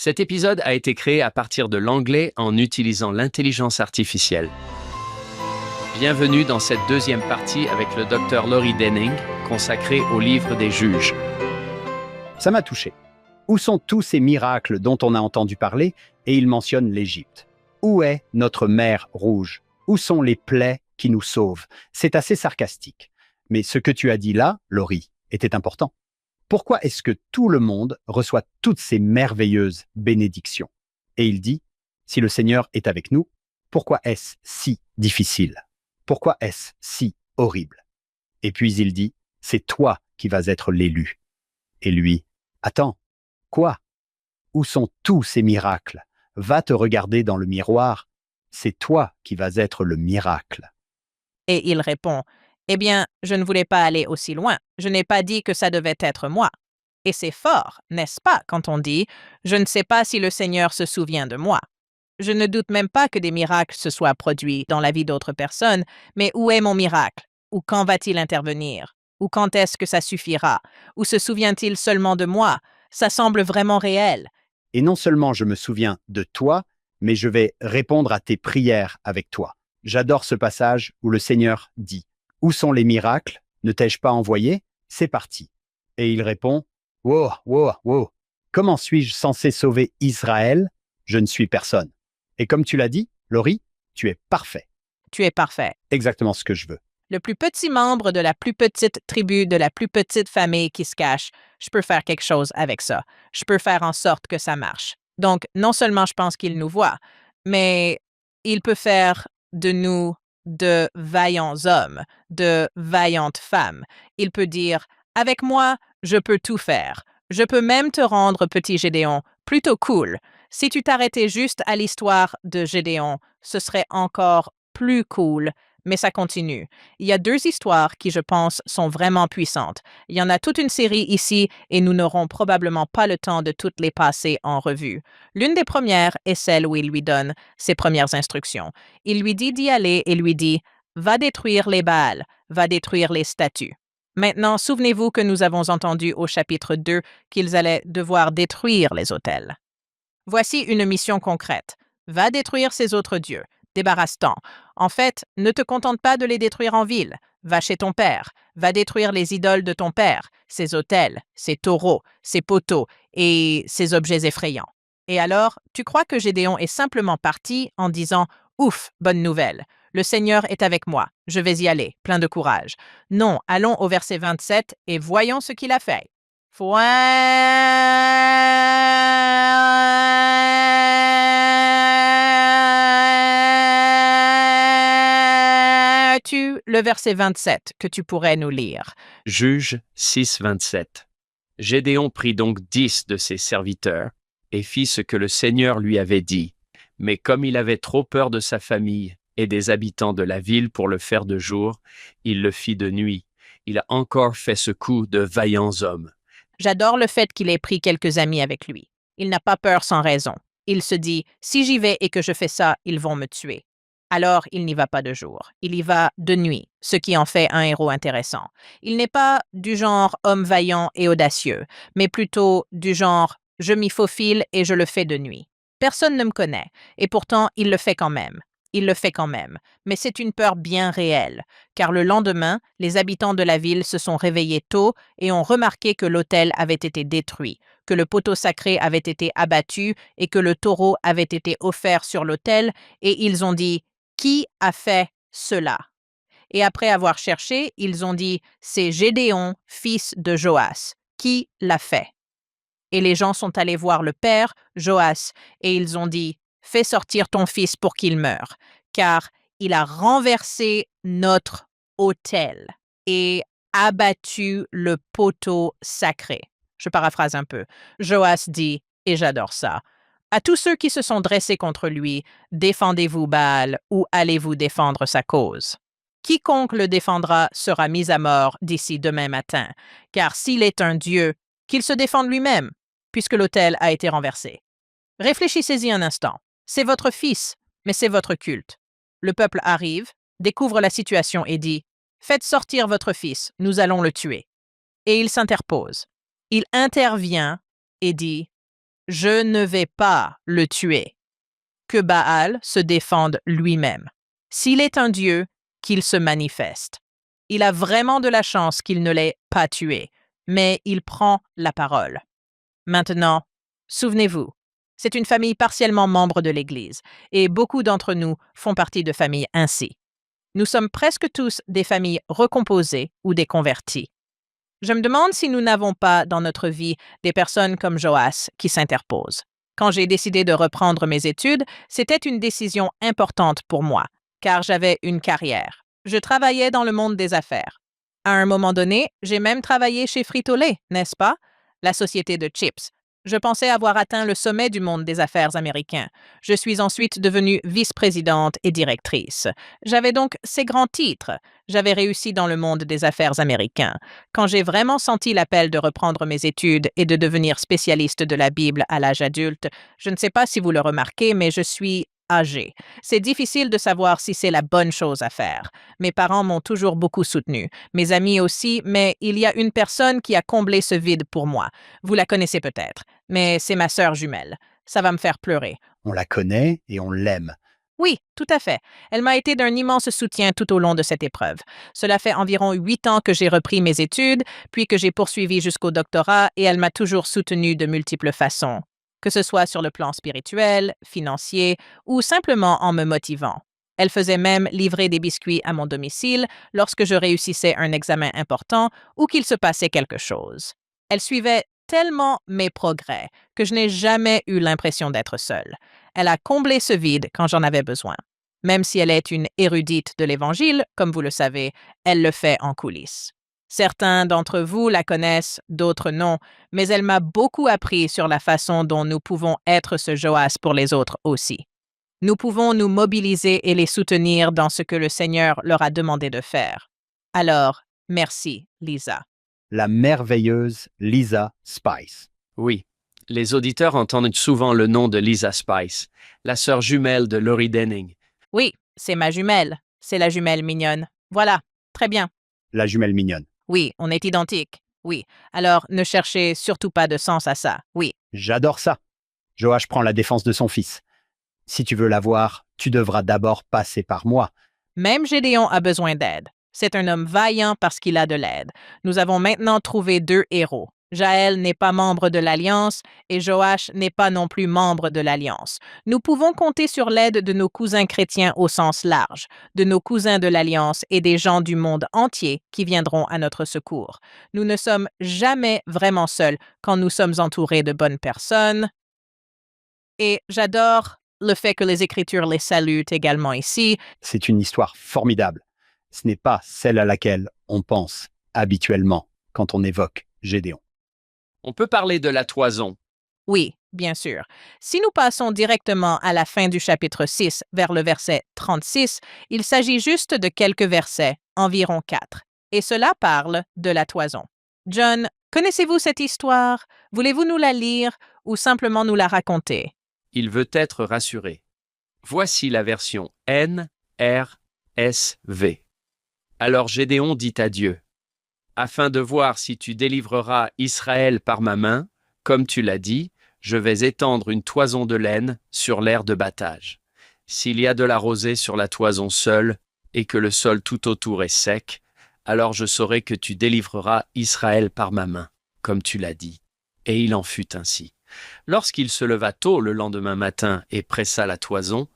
Cet épisode a été créé à partir de l'anglais en utilisant l'intelligence artificielle. Bienvenue dans cette deuxième partie avec le Dr Laurie Denning, consacrée au livre des juges. Ça m'a touché. Où sont tous ces miracles dont on a entendu parler? Et il mentionne l'Égypte. Où est notre mer Rouge? Où sont les plaies qui nous sauvent? C'est assez sarcastique. Mais ce que tu as dit là, Laurie, était important. Pourquoi est-ce que tout le monde reçoit toutes ces merveilleuses bénédictions? Et il dit, si le Seigneur est avec nous, pourquoi est-ce si difficile? Pourquoi est-ce si horrible? Et puis il dit, c'est toi qui vas être l'élu. Et lui, attends, quoi? Où sont tous ces miracles? Va te regarder dans le miroir. C'est toi qui vas être le miracle. Et il répond, « Eh bien, je ne voulais pas aller aussi loin. Je n'ai pas dit que ça devait être moi. » Et c'est fort, n'est-ce pas, quand on dit, « Je ne sais pas si le Seigneur se souvient de moi. » Je ne doute même pas que des miracles se soient produits dans la vie d'autres personnes, mais où est mon miracle? Ou quand va-t-il intervenir? Ou quand est-ce que ça suffira? Ou se souvient-il seulement de moi? Ça semble vraiment réel. Et non seulement je me souviens de toi, mais je vais répondre à tes prières avec toi. J'adore ce passage où le Seigneur dit, « Où sont les miracles? Ne t'ai-je pas envoyé? C'est parti. » Et il répond, « Wow. Comment suis-je censé sauver Israël? Je ne suis personne. » Et comme tu l'as dit, Laurie, tu es parfait. Tu es parfait. Exactement ce que je veux. Le plus petit membre de la plus petite tribu, de la plus petite famille qui se cache, je peux faire quelque chose avec ça. Je peux faire en sorte que ça marche. Donc, non seulement je pense qu'il nous voit, mais il peut faire de nous de vaillants hommes, de vaillantes femmes. Il peut dire, avec moi, je peux tout faire. Je peux même te rendre, petit Gédéon, plutôt cool. Si tu t'arrêtais juste à l'histoire de Gédéon, ce serait encore plus cool. Mais ça continue. Il y a deux histoires qui, je pense, sont vraiment puissantes. Il y en a toute une série ici et nous n'aurons probablement pas le temps de toutes les passer en revue. L'une des premières est celle où il lui donne ses premières instructions. Il lui dit d'y aller et lui dit « Va détruire les Baals, va détruire les statues. » Maintenant, souvenez-vous que nous avons entendu au chapitre 2 qu'ils allaient devoir détruire les autels. Voici une mission concrète. Va détruire ces autres dieux. Débarrasse-t'en. En fait, ne te contente pas de les détruire en ville. Va chez ton père. Va détruire les idoles de ton père, ses autels, ses taureaux, ses poteaux et ses objets effrayants. Et alors, tu crois que Gédéon est simplement parti en disant « Ouf, bonne nouvelle. Le Seigneur est avec moi. Je vais y aller, plein de courage. » Non, allons au verset 27 et voyons ce qu'il a fait. Le verset 27 que tu pourrais nous lire. Juge 6, 27. Gédéon prit donc 10 de ses serviteurs et fit ce que le Seigneur lui avait dit. Mais comme il avait trop peur de sa famille et des habitants de la ville pour le faire de jour, il le fit de nuit. Il a encore fait ce coup de vaillants hommes. J'adore le fait qu'il ait pris quelques amis avec lui. Il n'a pas peur sans raison. Il se dit, si j'y vais et que je fais ça, ils vont me tuer. Alors, il n'y va pas de jour. Il y va de nuit, ce qui en fait un héros intéressant. Il n'est pas du genre homme vaillant et audacieux, mais plutôt du genre je m'y faufile et je le fais de nuit. Personne ne me connaît, et pourtant il le fait quand même. Il le fait quand même, mais c'est une peur bien réelle, car le lendemain, les habitants de la ville se sont réveillés tôt et ont remarqué que l'autel avait été détruit, que le poteau sacré avait été abattu et que le taureau avait été offert sur l'autel, et ils ont dit « Qui a fait cela ?» Et après avoir cherché, ils ont dit « C'est Gédéon, fils de Joas. Qui l'a fait ?» Et les gens sont allés voir le père, Joas, et ils ont dit « Fais sortir ton fils pour qu'il meure, car il a renversé notre autel et abattu le poteau sacré. » Je paraphrase un peu. Joas dit, et j'adore ça, « À tous ceux qui se sont dressés contre lui, défendez-vous Baal ou allez-vous défendre sa cause. Quiconque le défendra sera mis à mort d'ici demain matin, car s'il est un dieu, qu'il se défende lui-même, puisque l'autel a été renversé. Réfléchissez-y un instant. C'est votre fils, mais c'est votre culte. Le peuple arrive, découvre la situation et dit « Faites sortir votre fils, nous allons le tuer. » Et il s'interpose. Il intervient et dit Je ne vais pas le tuer. Que Baal se défende lui-même. S'il est un dieu, qu'il se manifeste. Il a vraiment de la chance qu'il ne l'ait pas tué, mais il prend la parole. Maintenant, souvenez-vous, c'est une famille partiellement membre de l'Église, et beaucoup d'entre nous font partie de familles ainsi. Nous sommes presque tous des familles recomposées ou des convertis. Je me demande si nous n'avons pas dans notre vie des personnes comme Joas qui s'interposent. Quand j'ai décidé de reprendre mes études, c'était une décision importante pour moi, car j'avais une carrière. Je travaillais dans le monde des affaires. À un moment donné, j'ai même travaillé chez Frito-Lay, n'est-ce pas? La société de chips. Je pensais avoir atteint le sommet du monde des affaires américain. Je suis ensuite devenue vice-présidente et directrice. J'avais donc ces grands titres. J'avais réussi dans le monde des affaires américains. Quand j'ai vraiment senti l'appel de reprendre mes études et de devenir spécialiste de la Bible à l'âge adulte, je ne sais pas si vous le remarquez, mais je suis âgée. C'est difficile de savoir si c'est la bonne chose à faire. Mes parents m'ont toujours beaucoup soutenue, mes amis aussi, mais il y a une personne qui a comblé ce vide pour moi. Vous la connaissez peut-être, mais c'est ma sœur jumelle. Ça va me faire pleurer. On la connaît et on l'aime. Oui, tout à fait. Elle m'a été d'un immense soutien tout au long de cette épreuve. Cela fait environ 8 ans que j'ai repris mes études, puis que j'ai poursuivi jusqu'au doctorat, et elle m'a toujours soutenue de multiples façons, que ce soit sur le plan spirituel, financier ou simplement en me motivant. Elle faisait même livrer des biscuits à mon domicile lorsque je réussissais un examen important ou qu'il se passait quelque chose. Elle suivait tellement mes progrès que je n'ai jamais eu l'impression d'être seule. Elle a comblé ce vide quand j'en avais besoin. Même si elle est une érudite de l'Évangile, comme vous le savez, elle le fait en coulisses. Certains d'entre vous la connaissent, d'autres non, mais elle m'a beaucoup appris sur la façon dont nous pouvons être ce Joas pour les autres aussi. Nous pouvons nous mobiliser et les soutenir dans ce que le Seigneur leur a demandé de faire. Alors, merci, Lisa. La merveilleuse Lisa Spice. Oui, les auditeurs entendent souvent le nom de Lisa Spice, la sœur jumelle de Laurie Denning. Oui, c'est ma jumelle. C'est la jumelle mignonne. Voilà, très bien. La jumelle mignonne. Oui, on est identiques. Oui, alors ne cherchez surtout pas de sens à ça. Oui, J'adore ça. Joach prend la défense de son fils. Si tu veux l'avoir, tu devras d'abord passer par moi. même Gédéon a besoin d'aide. C'est un homme vaillant parce qu'il a de l'aide. Nous avons maintenant trouvé 2 héros. Jaël n'est pas membre de l'Alliance et Joach n'est pas non plus membre de l'Alliance. Nous pouvons compter sur l'aide de nos cousins chrétiens au sens large, de nos cousins de l'Alliance et des gens du monde entier qui viendront à notre secours. Nous ne sommes jamais vraiment seuls quand nous sommes entourés de bonnes personnes. Et j'adore le fait que les Écritures les saluent également ici. C'est une histoire formidable. Ce n'est pas celle à laquelle on pense habituellement quand on évoque Gédéon. On peut parler de la toison. Oui, bien sûr. Si nous passons directement à la fin du chapitre 6 vers le verset 36, il s'agit juste de quelques versets, environ 4. Et cela parle de la toison. John, connaissez-vous cette histoire? Voulez-vous nous la lire ou simplement nous la raconter? Il veut être rassuré. Voici la version NRSV. Alors Gédéon dit à Dieu, afin de voir si tu délivreras Israël par ma main, comme tu l'as dit, je vais étendre une toison de laine sur l'aire de battage. S'il y a de la rosée sur la toison seule, et que le sol tout autour est sec, alors je saurai que tu délivreras Israël par ma main, comme tu l'as dit. Et il en fut ainsi. Lorsqu'il se leva tôt le lendemain matin et pressa la toison,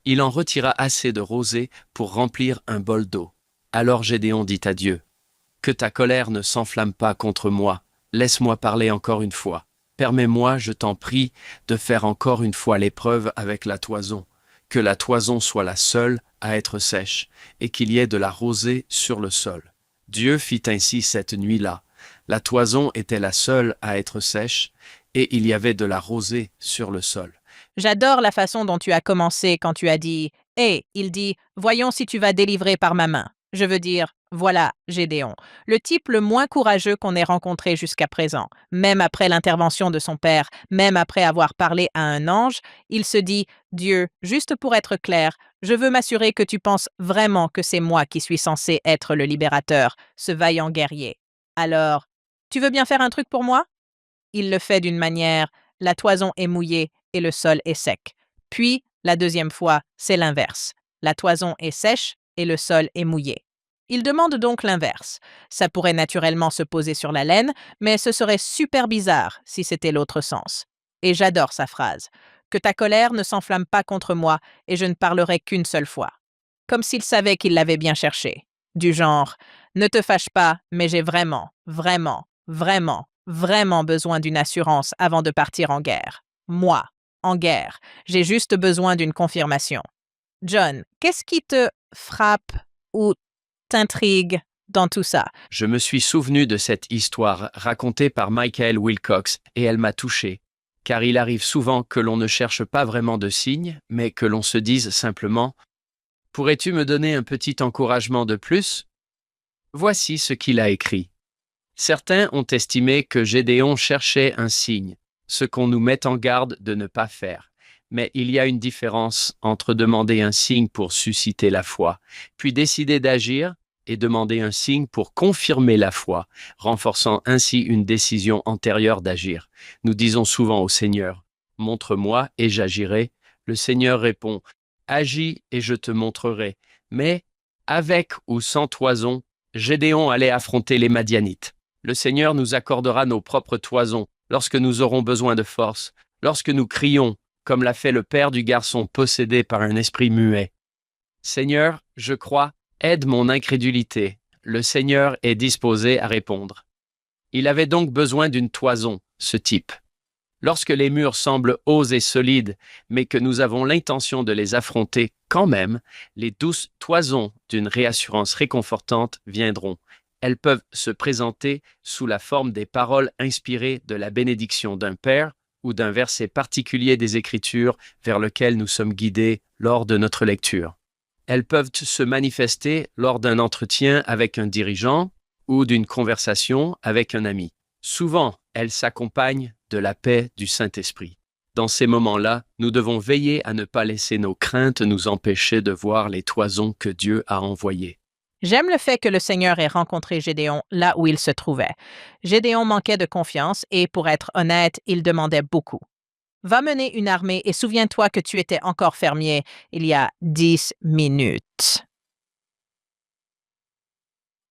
il en retira assez de rosée pour remplir un bol d'eau. Alors Gédéon dit à Dieu, « Que ta colère ne s'enflamme pas contre moi, laisse-moi parler encore une fois. Permets-moi, je t'en prie, de faire encore une fois l'épreuve avec la toison, que la toison soit la seule à être sèche, et qu'il y ait de la rosée sur le sol. » Dieu fit ainsi cette nuit-là. La toison était la seule à être sèche, et il y avait de la rosée sur le sol. J'adore la façon dont tu as commencé quand tu as dit « Hé, il dit, voyons si tu vas délivrer par ma main. » Je veux dire, voilà, Gédéon, le type le moins courageux qu'on ait rencontré jusqu'à présent. Même après l'intervention de son père, même après avoir parlé à un ange, il se dit « Dieu, juste pour être clair, je veux m'assurer que tu penses vraiment que c'est moi qui suis censé être le libérateur, ce vaillant guerrier. Alors, tu veux bien faire un truc pour moi? » Il le fait d'une manière la toison est mouillée et le sol est sec. Puis, la deuxième fois, c'est l'inverse. La toison est sèche et le sol est mouillé. Il demande donc l'inverse. Ça pourrait naturellement se poser sur la laine, mais ce serait super bizarre si c'était l'autre sens. Et j'adore sa phrase. Que ta colère ne s'enflamme pas contre moi et je ne parlerai qu'une seule fois. Comme s'il savait qu'il l'avait bien cherché. Du genre, ne te fâche pas, mais j'ai vraiment, vraiment, vraiment, vraiment besoin d'une assurance avant de partir en guerre. Moi, en guerre. J'ai juste besoin d'une confirmation. John, qu'est-ce qui te frappe ou t'intrigue dans tout ça? Je me suis souvenu de cette histoire racontée par Michael Wilcox et elle m'a touché. Car il arrive souvent que l'on ne cherche pas vraiment de signes, mais que l'on se dise simplement « Pourrais-tu me donner un petit encouragement de plus ?» Voici ce qu'il a écrit. Certains ont estimé que Gédéon cherchait un signe, ce qu'on nous met en garde de ne pas faire. Mais il y a une différence entre demander un signe pour susciter la foi, puis décider d'agir, et demander un signe pour confirmer la foi, renforçant ainsi une décision antérieure d'agir. Nous disons souvent au Seigneur, « Montre-moi et j'agirai ». Le Seigneur répond, « Agis et je te montrerai ». Mais, avec ou sans toison, Gédéon allait affronter les Madianites. Le Seigneur nous accordera nos propres toisons lorsque nous aurons besoin de force, lorsque nous crions, comme l'a fait le père du garçon possédé par un esprit muet. « Seigneur, je crois, aide mon incrédulité. » Le Seigneur est disposé à répondre. Il avait donc besoin d'une toison, ce type. Lorsque les murs semblent hauts et solides, mais que nous avons l'intention de les affronter quand même, les douces toisons d'une réassurance réconfortante viendront. Elles peuvent se présenter sous la forme des paroles inspirées de la bénédiction d'un père ou d'un verset particulier des Écritures vers lequel nous sommes guidés lors de notre lecture. Elles peuvent se manifester lors d'un entretien avec un dirigeant ou d'une conversation avec un ami. Souvent, elles s'accompagnent de la paix du Saint-Esprit. Dans ces moments-là, nous devons veiller à ne pas laisser nos craintes nous empêcher de voir les toisons que Dieu a envoyées. J'aime le fait que le Seigneur ait rencontré Gédéon là où il se trouvait. Gédéon manquait de confiance et, pour être honnête, il demandait beaucoup. Va mener une armée et souviens-toi que tu étais encore fermier il y a 10 minutes.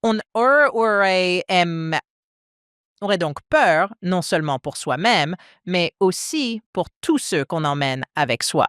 On aurait donc peur, non seulement pour soi-même, mais aussi pour tous ceux qu'on emmène avec soi.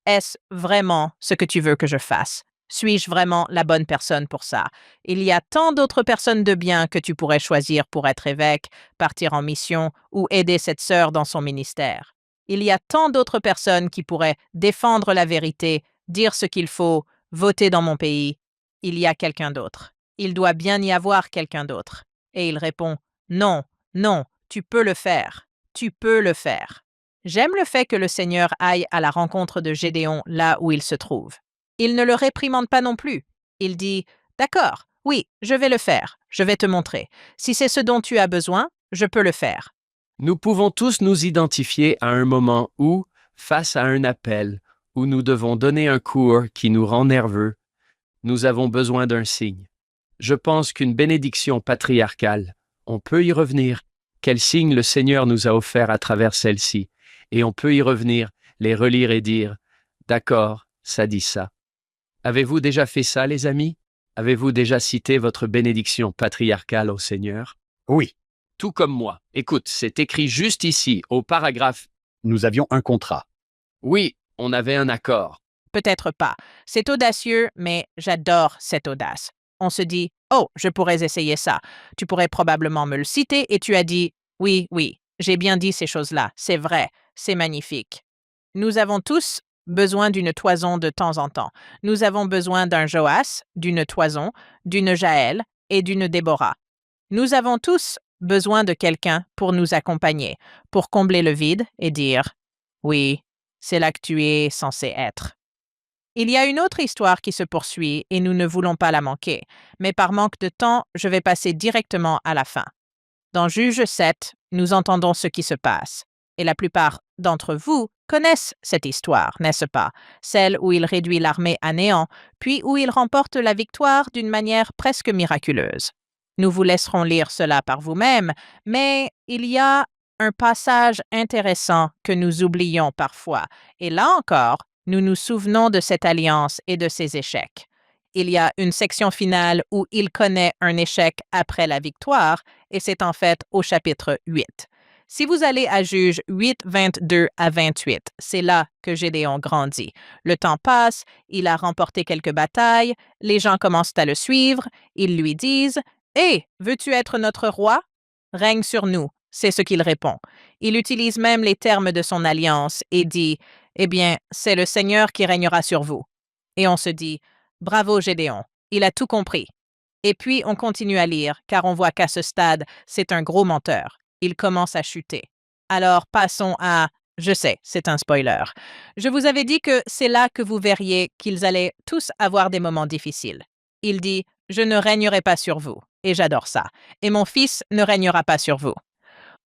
Est-ce vraiment ce que tu veux que je fasse? Suis-je vraiment la bonne personne pour ça? Il y a tant d'autres personnes de bien que tu pourrais choisir pour être évêque, partir en mission ou aider cette sœur dans son ministère. Il y a tant d'autres personnes qui pourraient défendre la vérité, dire ce qu'il faut, voter dans mon pays. Il y a quelqu'un d'autre. Il doit bien y avoir quelqu'un d'autre. Et il répond, non, non, tu peux le faire. Tu peux le faire. J'aime le fait que le Seigneur aille à la rencontre de Gédéon là où il se trouve. Il ne le réprimande pas non plus. Il dit, d'accord, oui, je vais le faire, je vais te montrer. Si c'est ce dont tu as besoin, je peux le faire. Nous pouvons tous nous identifier à un moment où, face à un appel, où nous devons donner un cours qui nous rend nerveux, nous avons besoin d'un signe. Je pense qu'une bénédiction patriarcale, on peut y revenir. Quel signe le Seigneur nous a offert à travers celle-ci. Et on peut y revenir, les relire et dire, d'accord, ça dit ça. Avez-vous déjà fait ça, les amis? Avez-vous déjà cité votre bénédiction patriarcale au Seigneur? Oui, Tout comme moi. Écoute, c'est écrit juste ici, au paragraphe. nous avions un contrat. Oui, on avait un accord. Peut-être pas. C'est audacieux, mais j'adore cette audace. On se dit, oh, je pourrais essayer ça. Tu pourrais probablement me le citer et tu as dit, oui, oui, j'ai bien dit ces choses-là. C'est vrai, c'est magnifique. Nous avons tous besoin d'une toison de temps en temps. Nous avons besoin d'un Joas, d'une toison, d'une Jaël et d'une Déborah. Nous avons tous besoin de quelqu'un pour nous accompagner, pour combler le vide et dire « Oui, c'est là que tu es censé être ». Il y a une autre histoire qui se poursuit et nous ne voulons pas la manquer, mais par manque de temps, je vais passer directement à la fin. Dans Juge 7, nous entendons ce qui se passe, et la plupart d'entre vous connaissent cette histoire, n'est-ce pas? Celle où il réduit l'armée à néant, puis où il remporte la victoire d'une manière presque miraculeuse. Nous vous laisserons lire cela par vous-même, mais il y a un passage intéressant que nous oublions parfois. Et là encore, nous nous souvenons de cette alliance et de ses échecs. Il y a une section finale où il connaît un échec après la victoire, et c'est en fait au chapitre 8. Si vous allez à Juges 8, 22 à 28, c'est là que Gédéon grandit. Le temps passe, il a remporté quelques batailles, les gens commencent à le suivre, ils lui disent « Hé, veux-tu être notre roi? Règne sur nous », c'est ce qu'il répond. Il utilise même les termes de son alliance et dit « Eh bien, c'est le Seigneur qui régnera sur vous. » Et on se dit « Bravo Gédéon, il a tout compris. » Et puis on continue à lire, car on voit qu'à ce stade, c'est un gros menteur. Il commence à chuter. Alors passons à... Je sais, c'est un spoiler. Je vous avais dit que c'est là que vous verriez qu'ils allaient tous avoir des moments difficiles. Il dit « Je ne régnerai pas sur vous. » Et j'adore ça. Et mon fils ne régnera pas sur vous.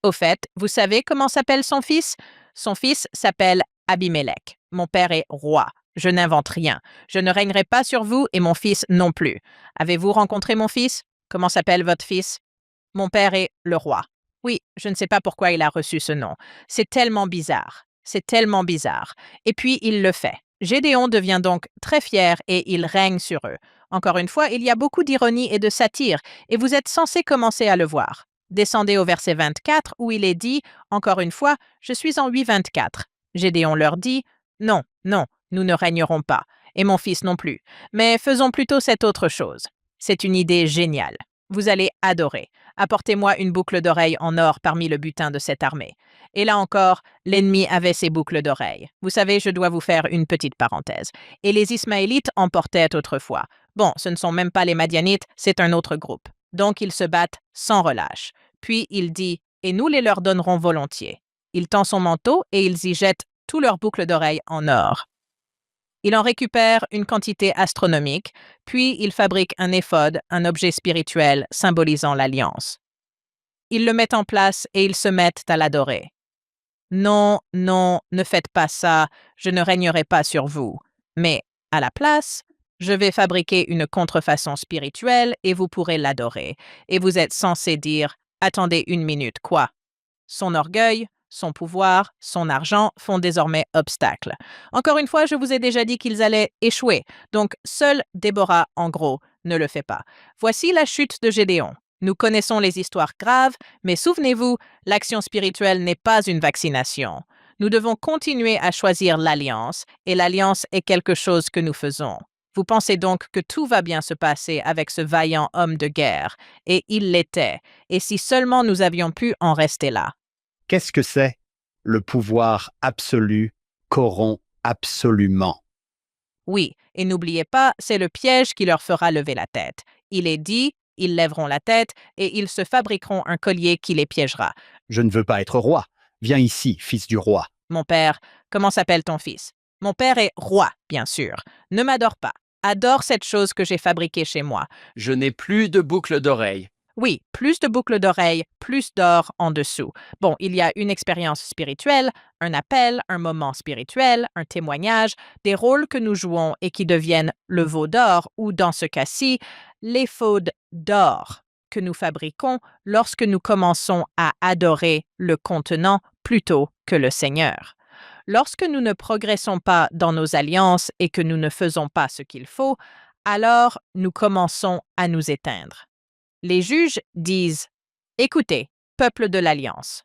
Au fait, vous savez comment s'appelle son fils? Son fils s'appelle Abimélec. Mon père est roi. Je n'invente rien. Je ne régnerai pas sur vous et mon fils non plus. Avez-vous rencontré mon fils? Comment s'appelle votre fils? Mon père est le roi. Oui, je ne sais pas pourquoi il a reçu ce nom. C'est tellement bizarre. C'est tellement bizarre. Et puis il le fait. Gédéon devient donc très fier et il règne sur eux. Encore une fois, il y a beaucoup d'ironie et de satire, et vous êtes censés commencer à le voir. Descendez au verset 24 où il est dit, encore une fois, je suis en 8:24. Gédéon leur dit, non, non, nous ne régnerons pas, et mon fils non plus, mais faisons plutôt cette autre chose. C'est une idée géniale. Vous allez adorer. Apportez-moi une boucle d'oreille en or parmi le butin de cette armée. Et là encore, l'ennemi avait ses boucles d'oreilles. Vous savez, je dois vous faire une petite parenthèse. Et les Ismaélites en portaient autrefois. Bon, ce ne sont même pas les Madianites, c'est un autre groupe. Donc ils se battent sans relâche. Puis il dit, et nous les leur donnerons volontiers. Il tend son manteau et ils y jettent tous leurs boucles d'oreilles en or. Il en récupère une quantité astronomique, puis il fabrique un éphod, un objet spirituel symbolisant l'alliance. Ils le mettent en place et ils se mettent à l'adorer. Non, non, ne faites pas ça, je ne régnerai pas sur vous. Mais, à la place, je vais fabriquer une contrefaçon spirituelle et vous pourrez l'adorer. Et vous êtes censé dire, attendez une minute, quoi? Son orgueil, son pouvoir, son argent font désormais obstacle. Encore une fois, je vous ai déjà dit qu'ils allaient échouer, donc seule Déborah, en gros, ne le fait pas. Voici la chute de Gédéon. Nous connaissons les histoires graves, mais souvenez-vous, l'action spirituelle n'est pas une vaccination. Nous devons continuer à choisir l'alliance, et l'alliance est quelque chose que nous faisons. Vous pensez donc que tout va bien se passer avec ce vaillant homme de guerre, et il l'était, et si seulement nous avions pu en rester là. Qu'est-ce que c'est? Le pouvoir absolu corrompt absolument. Oui, et n'oubliez pas, c'est le piège qui leur fera lever la tête. Il est dit, ils lèveront la tête et ils se fabriqueront un collier qui les piégera. Je ne veux pas être roi. Viens ici, fils du roi. Mon père, comment s'appelle ton fils? Mon père est roi, bien sûr. Ne m'adore pas. Adore cette chose que j'ai fabriquée chez moi. Je n'ai plus de boucles d'oreilles. Oui, plus de boucles d'oreilles, plus d'or en dessous. Bon, il y a une expérience spirituelle, un appel, un moment spirituel, un témoignage, des rôles que nous jouons et qui deviennent le veau d'or ou, dans ce cas-ci, l'éphod d'or que nous fabriquons lorsque nous commençons à adorer le contenant plutôt que le Seigneur. Lorsque nous ne progressons pas dans nos alliances et que nous ne faisons pas ce qu'il faut, alors nous commençons à nous éteindre. Les juges disent « Écoutez, peuple de l'Alliance,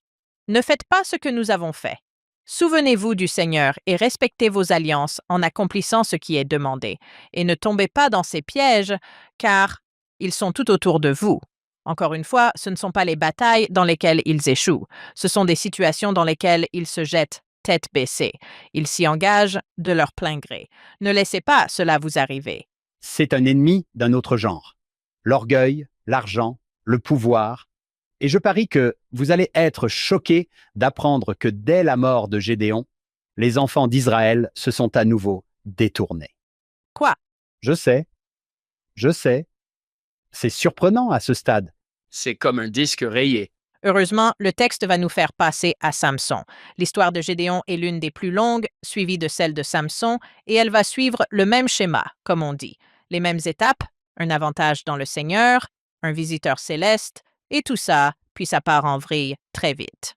ne faites pas ce que nous avons fait. Souvenez-vous du Seigneur et respectez vos alliances en accomplissant ce qui est demandé, et ne tombez pas dans ces pièges, car ils sont tout autour de vous. » Encore une fois, ce ne sont pas les batailles dans lesquelles ils échouent, ce sont des situations dans lesquelles ils se jettent tête baissée. Ils s'y engagent de leur plein gré. Ne laissez pas cela vous arriver. C'est un ennemi d'un autre genre. L'orgueil, l'argent, le pouvoir. Et je parie que vous allez être choqués d'apprendre que dès la mort de Gédéon, les enfants d'Israël se sont à nouveau détournés. Quoi? Je sais. C'est surprenant à ce stade. C'est comme un disque rayé. Heureusement, le texte va nous faire passer à Samson. L'histoire de Gédéon est l'une des plus longues, suivie de celle de Samson, et elle va suivre le même schéma, comme on dit. Les mêmes étapes, un avantage dans le Seigneur, un visiteur céleste, et tout ça, puis ça part en vrille très vite.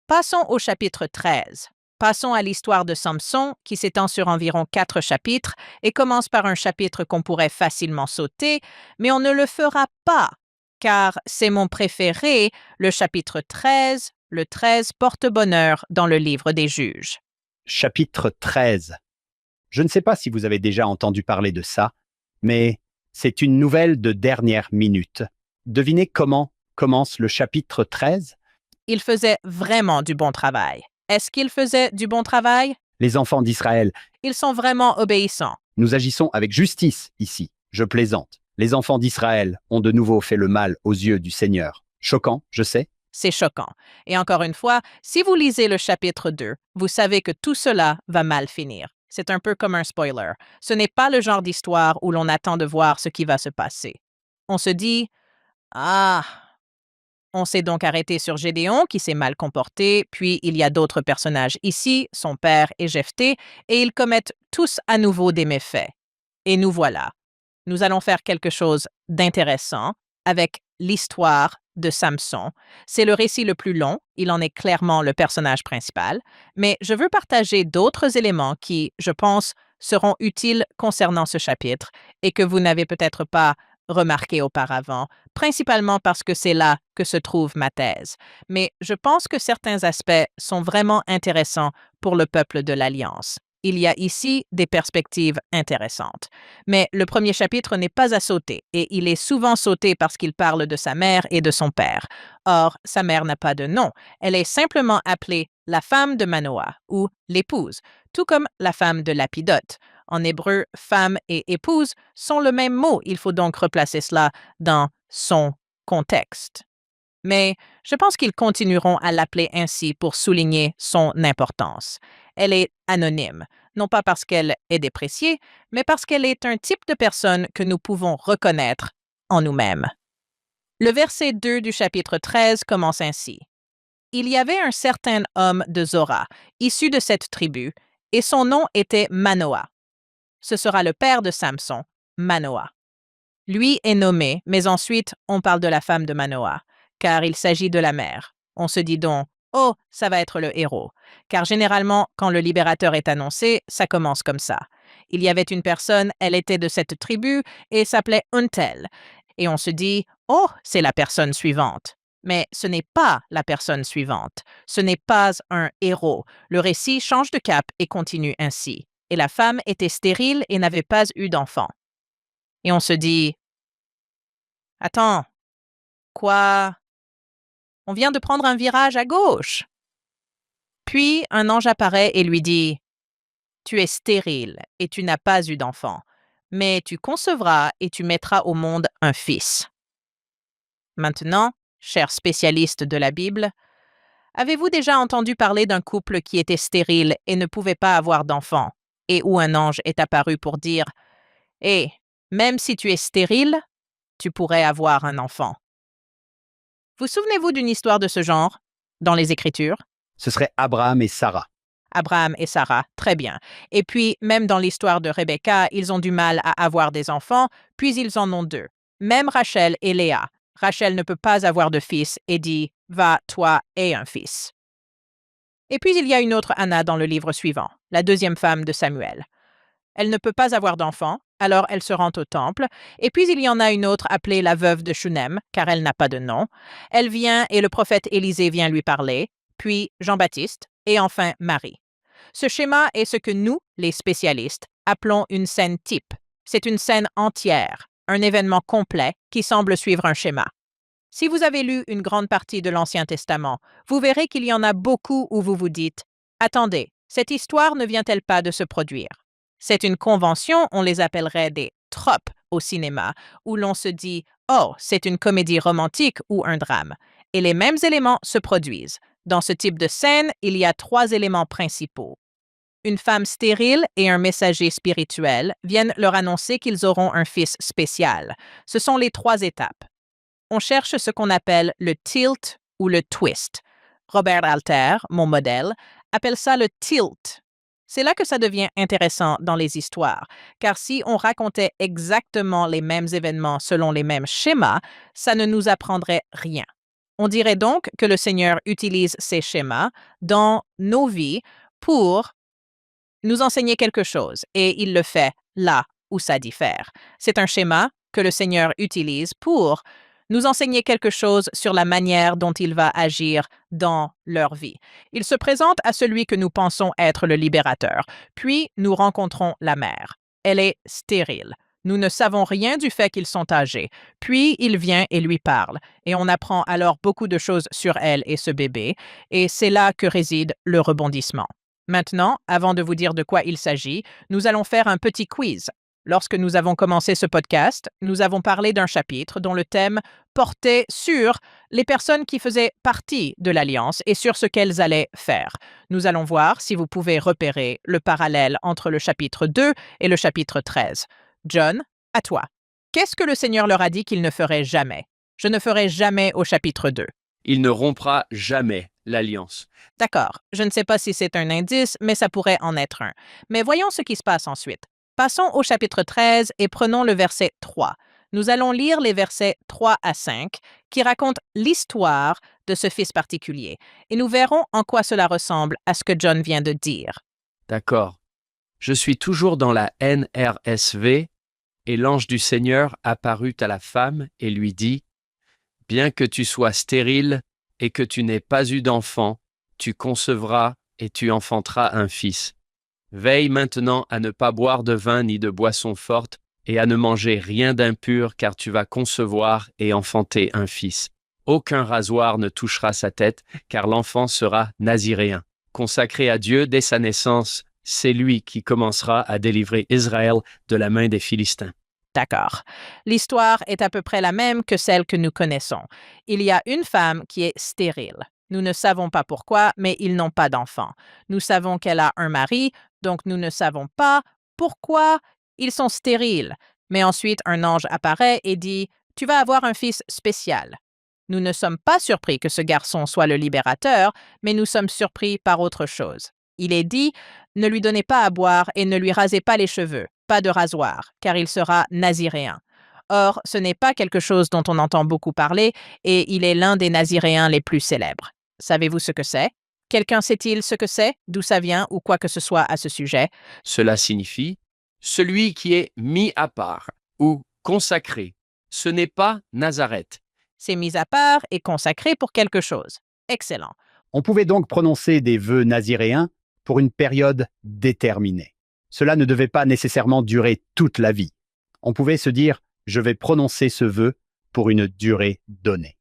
Passons au chapitre 13. Passons à l'histoire de Samson, qui s'étend sur environ 4 chapitres et commence par un chapitre qu'on pourrait facilement sauter, mais on ne le fera pas, car c'est mon préféré, le chapitre 13. Le 13 porte bonheur dans le livre des Juges. Chapitre 13. Je ne sais pas si vous avez déjà entendu parler de ça, mais c'est une nouvelle de dernière minute. Devinez comment commence le chapitre 13? Il faisait vraiment du bon travail. Est-ce qu'il faisait du bon travail? Les enfants d'Israël, Ils sont vraiment obéissants. nous agissons avec justice ici. Je plaisante. Les enfants d'Israël ont de nouveau fait le mal aux yeux du Seigneur. Choquant, je sais. C'est choquant. Et encore une fois, si vous lisez le chapitre 2, vous savez que tout cela va mal finir. C'est un peu comme un spoiler. Ce n'est pas le genre d'histoire où l'on attend de voir ce qui va se passer. On se dit « Ah !» On s'est donc arrêté sur Gédéon qui s'est mal comporté, puis il y a d'autres personnages ici, son père et Jephthé, et ils commettent tous à nouveau des méfaits. Et nous voilà. Nous allons faire quelque chose d'intéressant avec l'histoire de Samson. C'est le récit le plus long, il en est clairement le personnage principal, mais je veux partager d'autres éléments qui, je pense, seront utiles concernant ce chapitre et que vous n'avez peut-être pas remarqué auparavant, principalement parce que c'est là que se trouve ma thèse. Mais je pense que certains aspects sont vraiment intéressants pour le peuple de l'Alliance. Il y a ici des perspectives intéressantes. Mais le premier chapitre n'est pas à sauter, et il est souvent sauté parce qu'il parle de sa mère et de son père. Or, sa mère n'a pas de nom. Elle est simplement appelée la femme de Manoah, ou l'épouse, tout comme la femme de Lapidote. En hébreu, femme et épouse sont le même mot. Il faut donc replacer cela dans son contexte. Mais je pense qu'ils continueront à l'appeler ainsi pour souligner son importance. Elle est anonyme, non pas parce qu'elle est dépréciée, mais parce qu'elle est un type de personne que nous pouvons reconnaître en nous-mêmes. Le verset 2 du chapitre 13 commence ainsi. Il y avait un certain homme de Zora, issu de cette tribu, et son nom était Manoah. Ce sera le père de Samson, Manoah. Lui est nommé, mais ensuite on parle de la femme de Manoah, car il s'agit de la mère. On se dit donc, oh, ça va être le héros. Car généralement, quand le libérateur est annoncé, ça commence comme ça. Il y avait une personne, elle était de cette tribu et s'appelait Untel. Et on se dit, oh, c'est la personne suivante. Mais ce n'est pas la personne suivante. Ce n'est pas un héros. Le récit change de cap et continue ainsi. Et la femme était stérile et n'avait pas eu d'enfant. Et on se dit, attends, quoi? On vient de prendre un virage à gauche. Puis un ange apparaît et lui dit, tu es stérile et tu n'as pas eu d'enfant, mais tu concevras et tu mettras au monde un fils. Maintenant, chers spécialistes de la Bible, avez-vous déjà entendu parler d'un couple qui était stérile et ne pouvait pas avoir d'enfant, et où un ange est apparu pour dire, hé, même si tu es stérile, tu pourrais avoir un enfant. Vous souvenez-vous d'une histoire de ce genre dans les Écritures? Ce serait Abraham et Sarah. Abraham et Sarah, très bien. Et puis, même dans l'histoire de Rebecca, ils ont du mal à avoir des enfants, puis ils en ont 2. Même Rachel et Léa. Rachel ne peut pas avoir de fils et dit « Va, toi, aie un fils ». Et puis, il y a une autre Anna dans le livre suivant, la deuxième femme de Samuel. Elle ne peut pas avoir d'enfant, alors elle se rend au temple. Et puis il y en a une autre appelée la veuve de Shunem, car elle n'a pas de nom. Elle vient et le prophète Élisée vient lui parler, puis Jean-Baptiste, et enfin Marie. Ce schéma est ce que nous, les spécialistes, appelons une scène type. C'est une scène entière, un événement complet qui semble suivre un schéma. Si vous avez lu une grande partie de l'Ancien Testament, vous verrez qu'il y en a beaucoup où vous vous dites « Attendez, cette histoire ne vient-elle pas de se produire ?» C'est une convention, on les appellerait des tropes au cinéma, où l'on se dit « Oh, c'est une comédie romantique ou un drame ». Et les mêmes éléments se produisent. Dans ce type de scène, il y a 3 éléments principaux. Une femme stérile et un messager spirituel viennent leur annoncer qu'ils auront un fils spécial. Ce sont les 3 étapes. On cherche ce qu'on appelle le tilt ou le twist. Robert Alter, mon modèle, appelle ça le tilt. C'est là que ça devient intéressant dans les histoires, car si on racontait exactement les mêmes événements selon les mêmes schémas, ça ne nous apprendrait rien. On dirait donc que le Seigneur utilise ces schémas dans nos vies pour nous enseigner quelque chose, et il le fait là où ça diffère. C'est un schéma que le Seigneur utilise pour nous enseigner quelque chose sur la manière dont il va agir dans leur vie. Il se présente à celui que nous pensons être le libérateur, puis nous rencontrons la mère. Elle est stérile. Nous ne savons rien du fait qu'ils sont âgés. Puis il vient et lui parle, et on apprend alors beaucoup de choses sur elle et ce bébé, et c'est là que réside le rebondissement. Maintenant, avant de vous dire de quoi il s'agit, nous allons faire un petit quiz. Lorsque nous avons commencé ce podcast, nous avons parlé d'un chapitre dont le thème portait sur les personnes qui faisaient partie de l'Alliance et sur ce qu'elles allaient faire. Nous allons voir si vous pouvez repérer le parallèle entre le chapitre 2 et le chapitre 13. John, à toi. Qu'est-ce que le Seigneur leur a dit qu'il ne ferait jamais? Je ne ferai jamais au chapitre 2. Il ne rompra jamais l'alliance. D'accord, je ne sais pas si c'est un indice, mais ça pourrait en être un. Mais voyons ce qui se passe ensuite. Passons au chapitre 13 et prenons le verset 3. Nous allons lire les versets 3 à 5 qui racontent l'histoire de ce fils particulier. Et nous verrons en quoi cela ressemble à ce que John vient de dire. D'accord. Je suis toujours dans la NRSV, et l'ange du Seigneur apparut à la femme et lui dit, « Bien que tu sois stérile et que tu n'aies pas eu d'enfant, tu concevras et tu enfanteras un fils. Veille maintenant à ne pas boire de vin ni de boisson forte et à ne manger rien d'impur, car tu vas concevoir et enfanter un fils. Aucun rasoir ne touchera sa tête, car l'enfant sera naziréen. Consacré à Dieu dès sa naissance, c'est lui qui commencera à délivrer Israël de la main des Philistins. » D'accord. L'histoire est à peu près la même que celle que nous connaissons. Il y a une femme qui est stérile. Nous ne savons pas pourquoi, mais ils n'ont pas d'enfant. Nous savons qu'elle a un mari, donc nous ne savons pas pourquoi ils sont stériles. Mais ensuite, un ange apparaît et dit « Tu vas avoir un fils spécial ». Nous ne sommes pas surpris que ce garçon soit le libérateur, mais nous sommes surpris par autre chose. Il est dit « Ne lui donnez pas à boire et ne lui rasez pas les cheveux, pas de rasoir, car il sera naziréen. » Or, ce n'est pas quelque chose dont on entend beaucoup parler, et il est l'un des naziréens les plus célèbres. Savez-vous ce que c'est? Quelqu'un sait-il ce que c'est, d'où ça vient ou quoi que ce soit à ce sujet? Cela signifie « celui qui est mis à part » ou « consacré ». Ce n'est pas Nazareth. C'est mis à part et consacré pour quelque chose. Excellent. On pouvait donc prononcer des vœux naziréens pour une période déterminée. Cela ne devait pas nécessairement durer toute la vie. On pouvait se dire « je vais prononcer ce vœu pour une durée donnée ».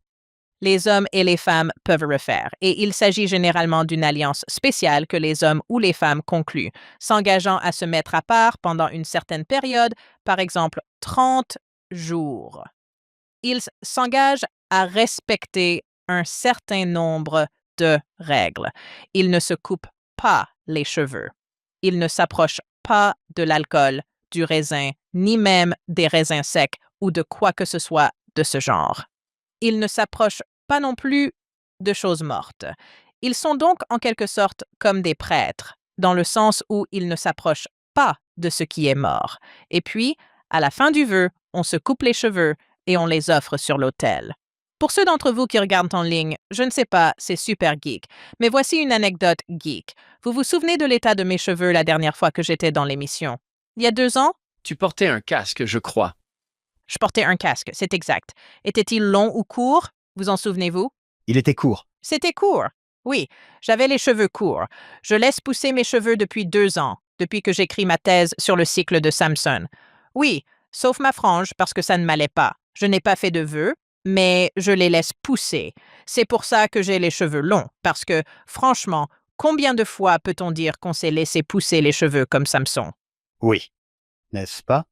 Les hommes et les femmes peuvent refaire, et il s'agit généralement d'une alliance spéciale que les hommes ou les femmes concluent, s'engageant à se mettre à part pendant une certaine période, par exemple 30 jours. Ils s'engagent à respecter un certain nombre de règles. Ils ne se coupent pas les cheveux. Ils ne s'approchent pas de l'alcool, du raisin, ni même des raisins secs ou de quoi que ce soit de ce genre. Ils ne s'approchent pas non plus de choses mortes. Ils sont donc en quelque sorte comme des prêtres, dans le sens où ils ne s'approchent pas de ce qui est mort. Et puis, à la fin du vœu, on se coupe les cheveux et on les offre sur l'autel. Pour ceux d'entre vous qui regardent en ligne, je ne sais pas, c'est super geek, mais voici une anecdote geek. Vous vous souvenez de l'état de mes cheveux la dernière fois que j'étais dans l'émission? Il y a 2 ans? Tu portais un casque, je crois. Je portais un casque, c'est exact. Était-il long ou court? Vous en souvenez-vous? Il était court. C'était court. Oui, j'avais les cheveux courts. Je laisse pousser mes cheveux depuis 2 ans, depuis que j'écris ma thèse sur le cycle de Samson. Oui, sauf ma frange parce que ça ne m'allait pas. Je n'ai pas fait de vœux, mais je les laisse pousser. C'est pour ça que j'ai les cheveux longs, parce que, franchement, combien de fois peut-on dire qu'on s'est laissé pousser les cheveux comme Samson? Oui, n'est-ce pas?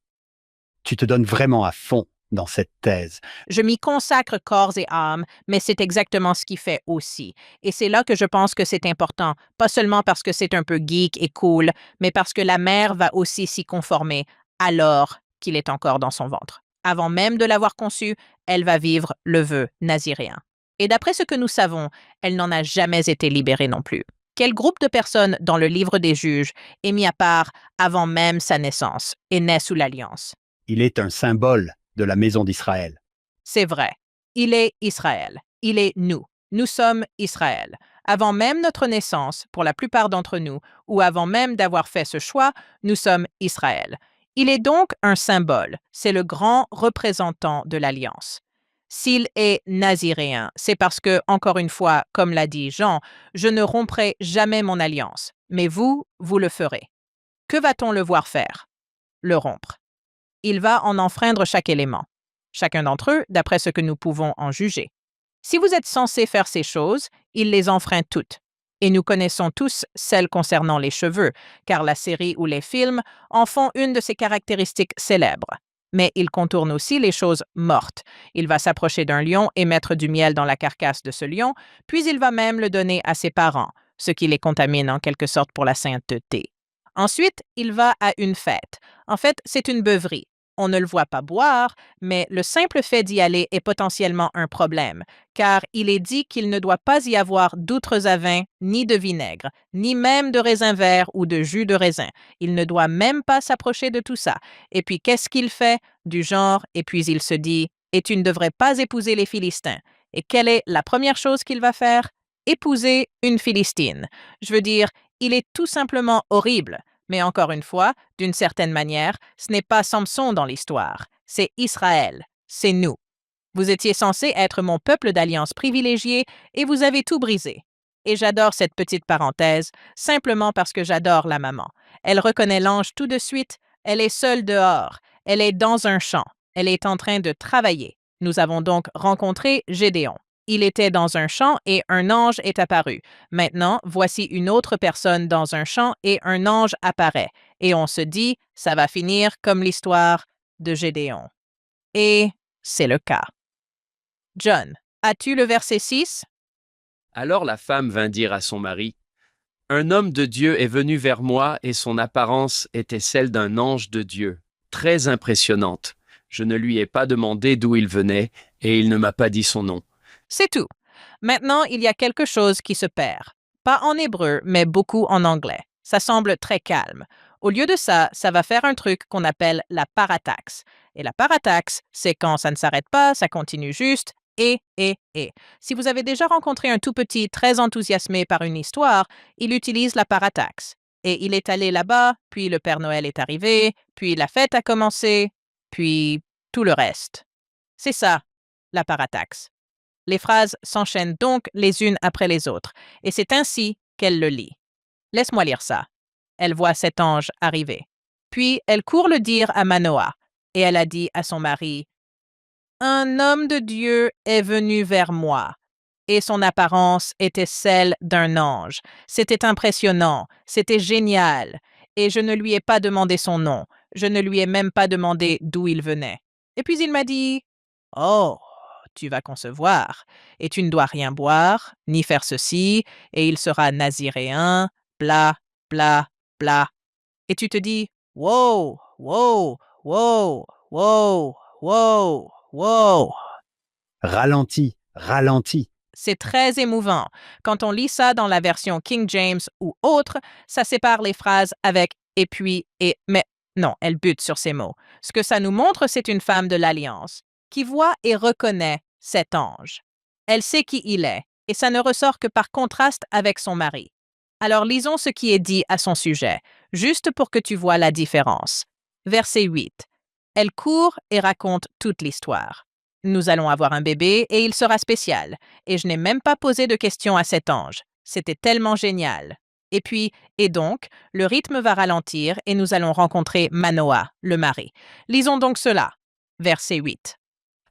Tu te donnes vraiment à fond dans cette thèse. Je m'y consacre corps et âme, mais c'est exactement ce qu'il fait aussi. Et c'est là que je pense que c'est important, pas seulement parce que c'est un peu geek et cool, mais parce que la mère va aussi s'y conformer alors qu'il est encore dans son ventre. Avant même de l'avoir conçu, elle va vivre le vœu naziréen. Et d'après ce que nous savons, elle n'en a jamais été libérée non plus. Quel groupe de personnes dans le livre des juges est mis à part avant même sa naissance et naît sous l'Alliance? Il est un symbole de la maison d'Israël. C'est vrai. Il est Israël. Il est nous. Nous sommes Israël. Avant même notre naissance, pour la plupart d'entre nous, ou avant même d'avoir fait ce choix, nous sommes Israël. Il est donc un symbole. C'est le grand représentant de l'Alliance. S'il est naziréen, c'est parce que, encore une fois, comme l'a dit Jean, je ne romprai jamais mon alliance. Mais vous, vous le ferez. Que va-t-on le voir faire? Le rompre. Il va en enfreindre chaque élément. Chacun d'entre eux, d'après ce que nous pouvons en juger. Si vous êtes censé faire ces choses, il les enfreint toutes. Et nous connaissons tous celles concernant les cheveux, car la série ou les films en font une de ses caractéristiques célèbres. Mais il contourne aussi les choses mortes. Il va s'approcher d'un lion et mettre du miel dans la carcasse de ce lion, puis il va même le donner à ses parents, ce qui les contamine en quelque sorte pour la sainteté. Ensuite, il va à une fête. En fait, c'est une beuverie. On ne le voit pas boire, mais le simple fait d'y aller est potentiellement un problème, car il est dit qu'il ne doit pas y avoir d'outres à vin, ni de vinaigre, ni même de raisin vert ou de jus de raisin. Il ne doit même pas s'approcher de tout ça. Et puis, qu'est-ce qu'il fait? Du genre, et puis il se dit, « Et tu ne devrais pas épouser les Philistins. » Et quelle est la première chose qu'il va faire? Épouser une Philistine. Je veux dire, il est tout simplement horrible. Mais encore une fois, d'une certaine manière, ce n'est pas Samson dans l'histoire, c'est Israël, c'est nous. Vous étiez censé être mon peuple d'alliance privilégié et vous avez tout brisé. Et j'adore cette petite parenthèse, simplement parce que j'adore la maman. Elle reconnaît l'ange tout de suite, elle est seule dehors, elle est dans un champ, elle est en train de travailler. Nous avons donc rencontré Gédéon. Il était dans un champ et un ange est apparu. Maintenant, voici une autre personne dans un champ et un ange apparaît. Et on se dit, ça va finir comme l'histoire de Gédéon. Et c'est le cas. John, as-tu le verset 6? Alors la femme vint dire à son mari, « Un homme de Dieu est venu vers moi et son apparence était celle d'un ange de Dieu, très impressionnante. Je ne lui ai pas demandé d'où il venait et il ne m'a pas dit son nom. » C'est tout. Maintenant, il y a quelque chose qui se perd. Pas en hébreu, mais beaucoup en anglais. Ça semble très calme. Au lieu de ça, ça va faire un truc qu'on appelle la parataxe. Et la parataxe, c'est quand ça ne s'arrête pas, ça continue juste, et. Si vous avez déjà rencontré un tout petit très enthousiasmé par une histoire, il utilise la parataxe. Et il est allé là-bas, puis le Père Noël est arrivé, puis la fête a commencé, puis tout le reste. C'est ça, la parataxe. Les phrases s'enchaînent donc les unes après les autres, et c'est ainsi qu'elle le lit. Laisse-moi lire ça. Elle voit cet ange arriver. Puis elle court le dire à Manoah, et elle a dit à son mari, « Un homme de Dieu est venu vers moi, et son apparence était celle d'un ange. C'était impressionnant, c'était génial, et je ne lui ai pas demandé son nom, je ne lui ai même pas demandé d'où il venait. Et puis il m'a dit, « Oh, tu vas concevoir, et tu ne dois rien boire, ni faire ceci, et il sera naziréen, bla, bla, bla. » Et tu te dis, wow, wow, wow, wow, wow, wow. Ralentis, ralentis. C'est très émouvant. Quand on lit ça dans la version King James ou autre, ça sépare les phrases avec et puis et, mais non, elle bute sur ces mots. Ce que ça nous montre, c'est une femme de l'Alliance qui voit et reconnaît cet ange. Elle sait qui il est, et ça ne ressort que par contraste avec son mari. Alors lisons ce qui est dit à son sujet, juste pour que tu vois la différence. Verset 8. Elle court et raconte toute l'histoire. Nous allons avoir un bébé et il sera spécial, et je n'ai même pas posé de questions à cet ange. C'était tellement génial. Et puis, et donc, le rythme va ralentir et nous allons rencontrer Manoah, le mari. Lisons donc cela. Verset 8.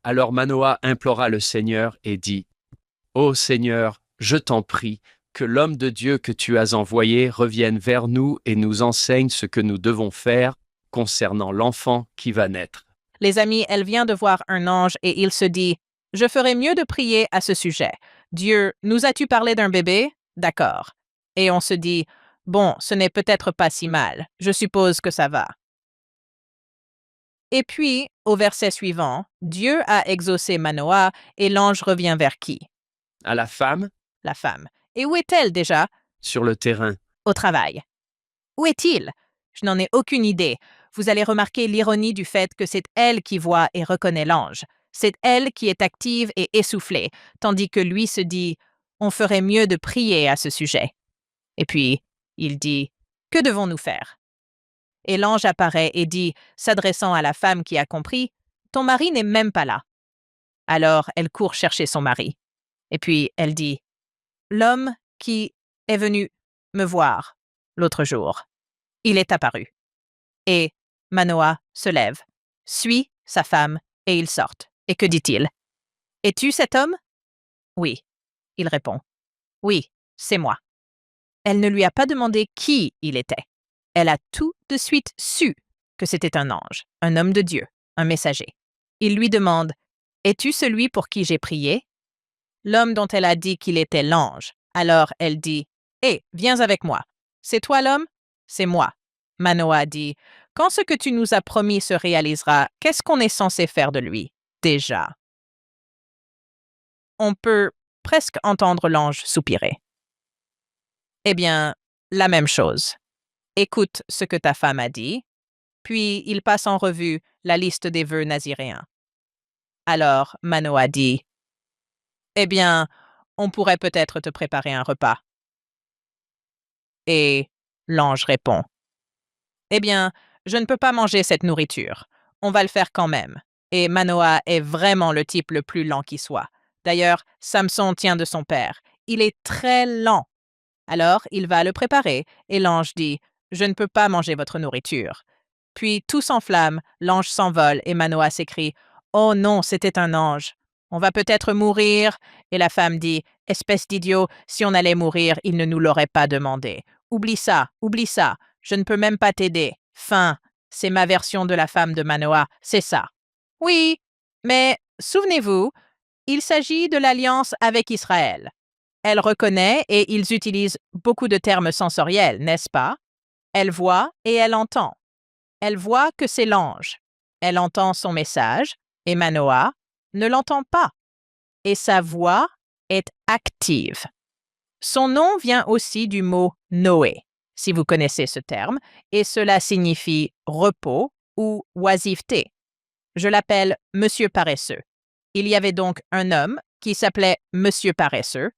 Alors Manoah implora le Seigneur et dit, « Ô Seigneur, je t'en prie, que l'homme de Dieu que tu as envoyé revienne vers nous et nous enseigne ce que nous devons faire concernant l'enfant qui va naître. » Les amis, elle vient de voir un ange et il se dit, « Je ferais mieux de prier à ce sujet. Dieu, nous as-tu parlé d'un bébé? D'accord. » Et on se dit, « Bon, ce n'est peut-être pas si mal. Je suppose que ça va. » Et puis, au verset suivant, Dieu a exaucé Manoah et l'ange revient vers qui? À la femme, La femme. Et où est-elle déjà? sur le terrain. Au travail. Où est-il? Je n'en ai aucune idée. Vous allez remarquer l'ironie du fait que c'est elle qui voit et reconnaît l'ange. C'est elle qui est active et essoufflée, tandis que lui se dit « On ferait mieux de prier à ce sujet ». Et puis, il dit « Que devons-nous faire ?» Et l'ange apparaît et dit, s'adressant à la femme qui a compris « Ton mari n'est même pas là ». Alors, elle court chercher son mari. Et puis, elle dit « L'homme qui est venu me voir l'autre jour, il est apparu. » Et Manoah se lève, suit sa femme et ils sortent. Et que dit-il? « Es-tu cet homme ?» « Oui. » Il répond. « Oui, c'est moi. » Elle ne lui a pas demandé qui il était. Elle a tout de suite su que c'était un ange, un homme de Dieu, un messager. Il lui demande « Es-tu celui pour qui j'ai prié ?» L'homme dont elle a dit qu'il était l'ange. Alors elle dit « Hé, viens avec moi. C'est toi l'homme ?»« C'est moi. » Manoah dit « Quand ce que tu nous as promis se réalisera, qu'est-ce qu'on est censé faire de lui, déjà ?» On peut presque entendre l'ange soupirer. Eh bien, la même chose. Écoute ce que ta femme a dit, puis il passe en revue la liste des vœux naziréens. Alors Manoah dit « Eh bien, on pourrait peut-être te préparer un repas. » Et l'ange répond « Eh bien, je ne peux pas manger cette nourriture. On va le faire quand même. » Et Manoah est vraiment le type le plus lent qui soit. D'ailleurs, Samson tient de son père. Il est très lent. Alors, il va le préparer et l'ange dit « Je ne peux pas manger votre nourriture. » Puis tout s'enflamme, l'ange s'envole et Manoah s'écrie « Oh non, c'était un ange. On va peut-être mourir. » Et la femme dit « Espèce d'idiot, si on allait mourir, il ne nous l'aurait pas demandé. Oublie ça, je ne peux même pas t'aider. Fin. » C'est ma version de la femme de Manoah, c'est ça. Oui, mais souvenez-vous, il s'agit de l'alliance avec Israël. Elle reconnaît et ils utilisent beaucoup de termes sensoriels, n'est-ce pas? Elle voit et elle entend. Elle voit que c'est l'ange. Elle entend son message et Manoah ne l'entend pas. Et sa voix est active. Son nom vient aussi du mot Noé, si vous connaissez ce terme, et cela signifie repos ou oisiveté. Je l'appelle Monsieur Paresseux. Il y avait donc un homme qui s'appelait Monsieur Paresseux.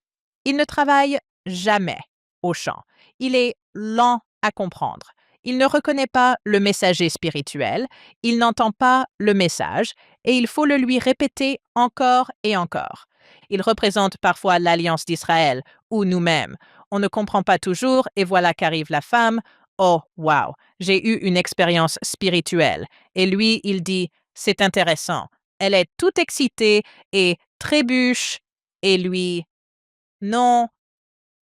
Il ne travaille jamais au champ. Il est lent à comprendre. Il ne reconnaît pas le messager spirituel, il n'entend pas le message, et il faut le lui répéter encore et encore. Il représente parfois l'alliance d'Israël, ou nous-mêmes. On ne comprend pas toujours, et voilà qu'arrive la femme. Oh, wow, j'ai eu une expérience spirituelle. Et lui, il dit, c'est intéressant. Elle est toute excitée et trébuche. Et lui, non.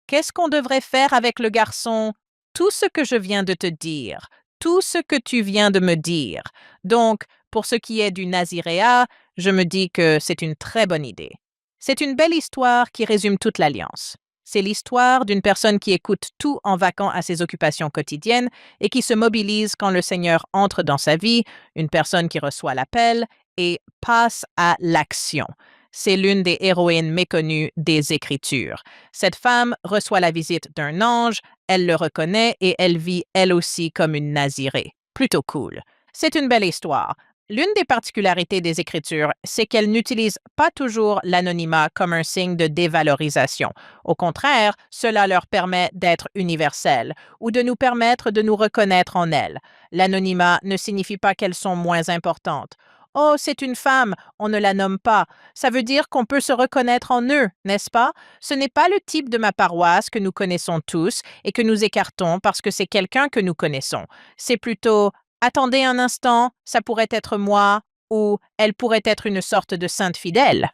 Qu'est-ce qu'on devrait faire avec le garçon? Tout ce que je viens de te dire, tout ce que tu viens de me dire. Donc, pour ce qui est du naziréat, je me dis que c'est une très bonne idée. C'est une belle histoire qui résume toute l'alliance. C'est l'histoire d'une personne qui écoute tout en vaquant à ses occupations quotidiennes et qui se mobilise quand le Seigneur entre dans sa vie, une personne qui reçoit l'appel et passe à l'action. C'est l'une des héroïnes méconnues des Écritures. Cette femme reçoit la visite d'un ange, elle le reconnaît et elle vit elle aussi comme une nazirée. Plutôt cool. C'est une belle histoire. L'une des particularités des Écritures, c'est qu'elles n'utilisent pas toujours l'anonymat comme un signe de dévalorisation. Au contraire, cela leur permet d'être universelles ou de nous permettre de nous reconnaître en elles. L'anonymat ne signifie pas qu'elles sont moins importantes. Oh, c'est une femme, on ne la nomme pas. Ça veut dire qu'on peut se reconnaître en eux, n'est-ce pas? Ce n'est pas le type de ma paroisse que nous connaissons tous et que nous écartons parce que c'est quelqu'un que nous connaissons. C'est plutôt « Attendez un instant, ça pourrait être moi » ou « Elle pourrait être une sorte de sainte fidèle ».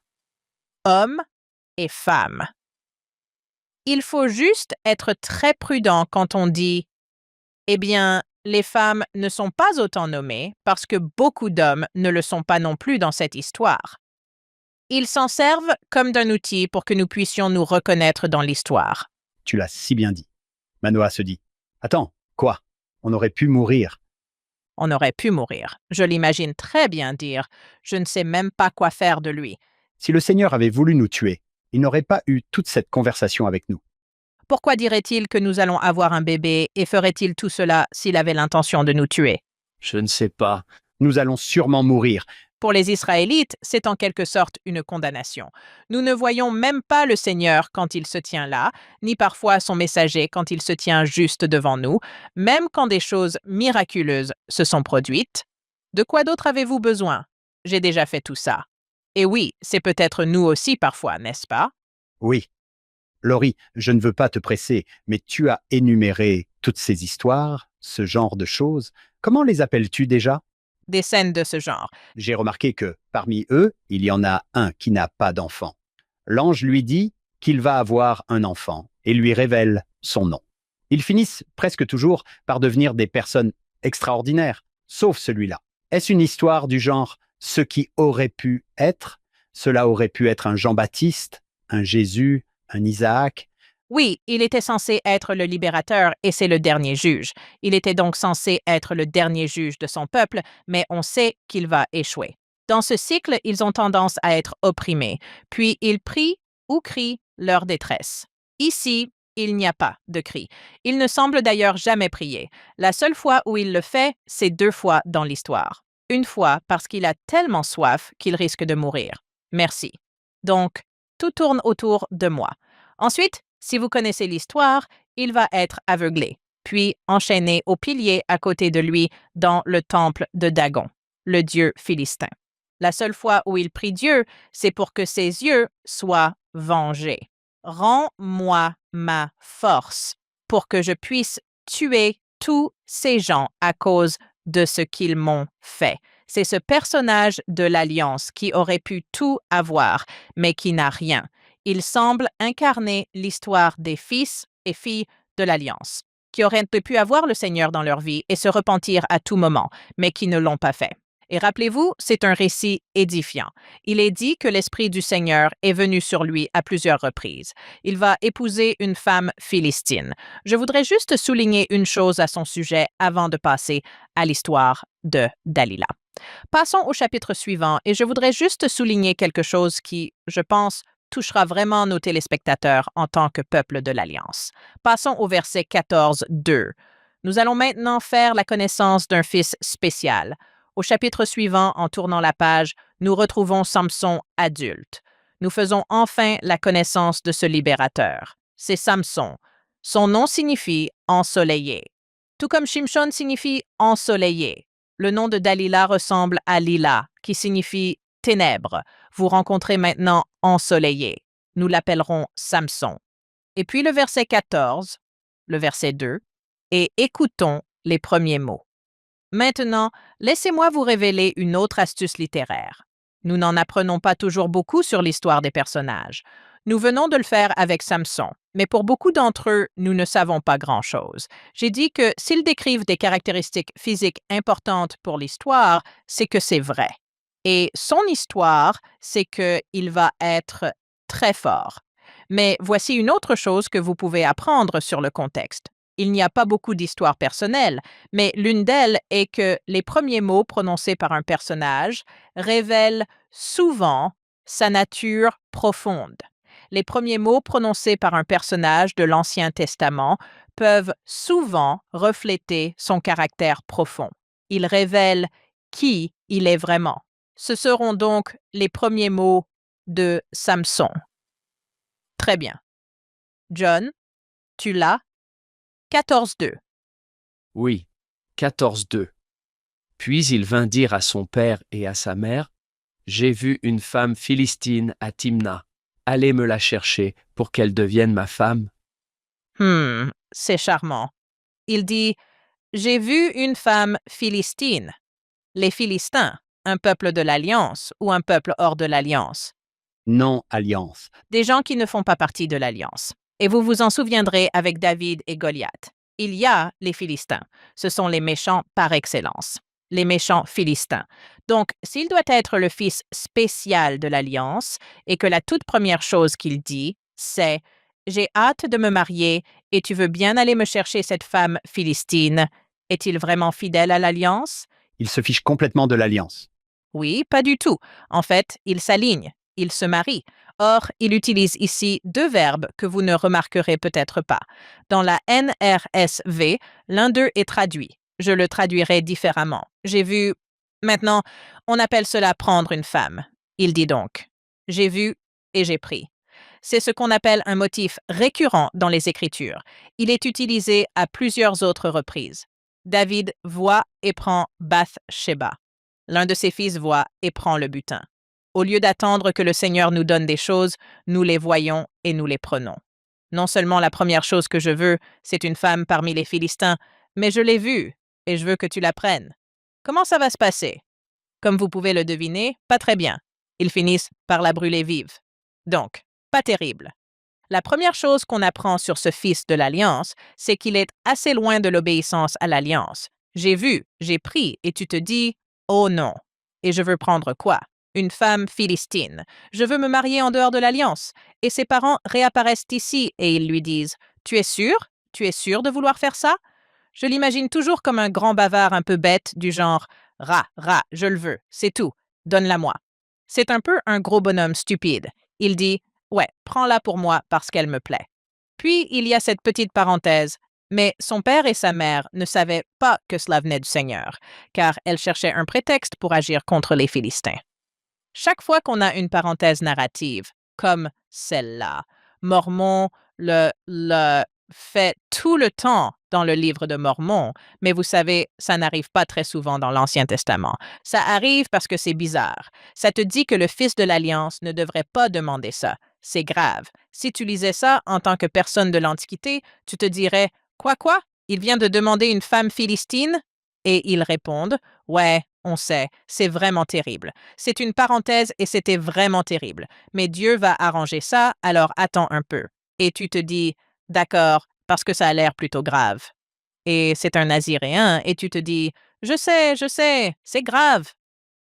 Homme et femme. Il faut juste être très prudent quand on dit « Eh bien, les femmes ne sont pas autant nommées parce que beaucoup d'hommes ne le sont pas non plus dans cette histoire. » Ils s'en servent comme d'un outil pour que nous puissions nous reconnaître dans l'histoire. Tu l'as si bien dit. Manoah se dit « Attends, quoi? On aurait pu mourir. » On aurait pu mourir. Je l'imagine très bien dire « Je ne sais même pas quoi faire de lui. » Si le Seigneur avait voulu nous tuer, il n'aurait pas eu toute cette conversation avec nous. Pourquoi dirait-il que nous allons avoir un bébé et ferait-il tout cela s'il avait l'intention de nous tuer? Je ne sais pas. Nous allons sûrement mourir, Pour les Israélites, c'est en quelque sorte une condamnation. Nous ne voyons même pas le Seigneur quand il se tient là, ni parfois son messager quand il se tient juste devant nous, même quand des choses miraculeuses se sont produites. De quoi d'autre avez-vous besoin? J'ai déjà fait tout ça. Et oui, c'est peut-être nous aussi parfois, n'est-ce pas? Oui. Laurie, je ne veux pas te presser, mais tu as énuméré toutes ces histoires, ce genre de choses. Comment les appelles-tu déjà? Des scènes de ce genre. J'ai remarqué que, parmi eux, il y en a un qui n'a pas d'enfant. L'ange lui dit qu'il va avoir un enfant et lui révèle son nom. Ils finissent presque toujours par devenir des personnes extraordinaires, sauf celui-là. Est-ce une histoire du genre ce qui aurait pu être? Cela aurait pu être un Jean-Baptiste, un Jésus, un Isaac. Oui, il était censé être le libérateur et c'est le dernier juge. Il était donc censé être le dernier juge de son peuple, mais on sait qu'il va échouer. Dans ce cycle, ils ont tendance à être opprimés, puis ils prient ou crient leur détresse. Ici, il n'y a pas de cri. Il ne semble d'ailleurs jamais prier. La seule fois où il le fait, c'est 2 fois dans l'histoire. Une fois parce qu'il a tellement soif qu'il risque de mourir. Merci. Donc, tout tourne autour de moi. Ensuite, si vous connaissez l'histoire, il va être aveuglé, puis enchaîné au pilier à côté de lui dans le temple de Dagon, le dieu philistin. La seule fois où il prie Dieu, c'est pour que ses yeux soient vengés. Rends-moi ma force pour que je puisse tuer tous ces gens à cause de ce qu'ils m'ont fait. C'est ce personnage de l'Alliance qui aurait pu tout avoir, mais qui n'a rien. Il semble incarner l'histoire des fils et filles de l'Alliance, qui auraient pu avoir le Seigneur dans leur vie et se repentir à tout moment, mais qui ne l'ont pas fait. Et rappelez-vous, c'est un récit édifiant. Il est dit que l'Esprit du Seigneur est venu sur lui à plusieurs reprises. Il va épouser une femme philistine. Je voudrais juste souligner une chose à son sujet avant de passer à l'histoire de Dalila. Passons au chapitre suivant et je voudrais juste souligner quelque chose qui, je pense, touchera vraiment nos téléspectateurs en tant que peuple de l'Alliance. Passons au verset 14, 2. Nous allons maintenant faire la connaissance d'un fils spécial. Au chapitre suivant, en tournant la page, nous retrouvons Samson adulte. Nous faisons enfin la connaissance de ce libérateur. C'est Samson. Son nom signifie ensoleillé. Tout comme Shimshon signifie ensoleillé. Le nom de Dalila ressemble à Lila, qui signifie ténèbres. Vous rencontrez maintenant ensoleillé. Nous l'appellerons Samson. Et puis le verset 14, le verset 2, et écoutons les premiers mots. Maintenant, laissez-moi vous révéler une autre astuce littéraire. Nous n'en apprenons pas toujours beaucoup sur l'histoire des personnages. Nous venons de le faire avec Samson, mais pour beaucoup d'entre eux, nous ne savons pas grand-chose. J'ai dit que s'ils décrivent des caractéristiques physiques importantes pour l'histoire, c'est que c'est vrai. Et son histoire, c'est qu'il va être très fort. Mais voici une autre chose que vous pouvez apprendre sur le contexte. Il n'y a pas beaucoup d'histoires personnelles, mais l'une d'elles est que les premiers mots prononcés par un personnage révèlent souvent sa nature profonde. Les premiers mots prononcés par un personnage de l'Ancien Testament peuvent souvent refléter son caractère profond. Ils révèlent qui il est vraiment. Ce seront donc les premiers mots de Samson. Très bien. John, tu l'as? 14-2. Oui, 14-2. Puis il vint dire à son père et à sa mère, « J'ai vu une femme philistine à Timna. Allez me la chercher pour qu'elle devienne ma femme. » C'est charmant. Il dit « J'ai vu une femme philistine. » Les Philistins, un peuple de l'Alliance ou un peuple hors de l'Alliance? Non-alliance. Des gens qui ne font pas partie de l'Alliance. Et vous vous en souviendrez avec David et Goliath. Il y a les Philistins. Ce sont les méchants par excellence. Les méchants Philistins. Donc, s'il doit être le fils spécial de l'Alliance et que la toute première chose qu'il dit, c'est « J'ai hâte de me marier et tu veux bien aller me chercher cette femme philistine », est-il vraiment fidèle à l'Alliance? Il se fiche complètement de l'alliance. Oui, pas du tout. En fait, il s'aligne, il se marie. Or, il utilise ici 2 verbes que vous ne remarquerez peut-être pas. Dans la NRSV, l'un d'eux est traduit. Je le traduirai différemment. J'ai vu Maintenant, on appelle cela prendre une femme. Il dit donc, j'ai vu et j'ai pris. C'est ce qu'on appelle un motif récurrent dans les Écritures. Il est utilisé à plusieurs autres reprises. David voit et prend Bath-sheba. L'un de ses fils voit et prend le butin. Au lieu d'attendre que le Seigneur nous donne des choses, nous les voyons et nous les prenons. Non seulement la première chose que je veux, c'est une femme parmi les Philistins, mais je l'ai vue et je veux que tu la prennes. Comment ça va se passer? Comme vous pouvez le deviner, pas très bien. Ils finissent par la brûler vive. Donc, pas terrible. La première chose qu'on apprend sur ce fils de l'Alliance, c'est qu'il est assez loin de l'obéissance à l'Alliance. J'ai vu, j'ai pris, et tu te dis, oh non. Et je veux prendre quoi? Une femme philistine. Je veux me marier en dehors de l'Alliance. Et ses parents réapparaissent ici et ils lui disent, tu es sûr? Tu es sûr de vouloir faire ça? Je l'imagine toujours comme un grand bavard un peu bête, du genre, je le veux, c'est tout, donne-la-moi. C'est un peu un gros bonhomme stupide. Il dit, ouais, prends-la pour moi parce qu'elle me plaît. Puis il y a cette petite parenthèse, mais son père et sa mère ne savaient pas que cela venait du Seigneur, car elle cherchait un prétexte pour agir contre les Philistins. Chaque fois qu'on a une parenthèse narrative, comme celle-là, Mormon le fait tout le temps dans le livre de Mormon, mais vous savez, ça n'arrive pas très souvent dans l'Ancien Testament. Ça arrive parce que c'est bizarre. Ça te dit que le Fils de l'Alliance ne devrait pas demander ça. C'est grave. Si tu lisais ça en tant que personne de l'Antiquité, tu te dirais « Quoi? Il vient de demander une femme philistine? » Et ils répondent « Ouais, on sait, c'est vraiment terrible. C'est une parenthèse et c'était vraiment terrible. Mais Dieu va arranger ça, alors attends un peu. » Et tu te dis « D'accord, parce que ça a l'air plutôt grave. » Et c'est un Naziréen et tu te dis « Je sais, c'est grave. »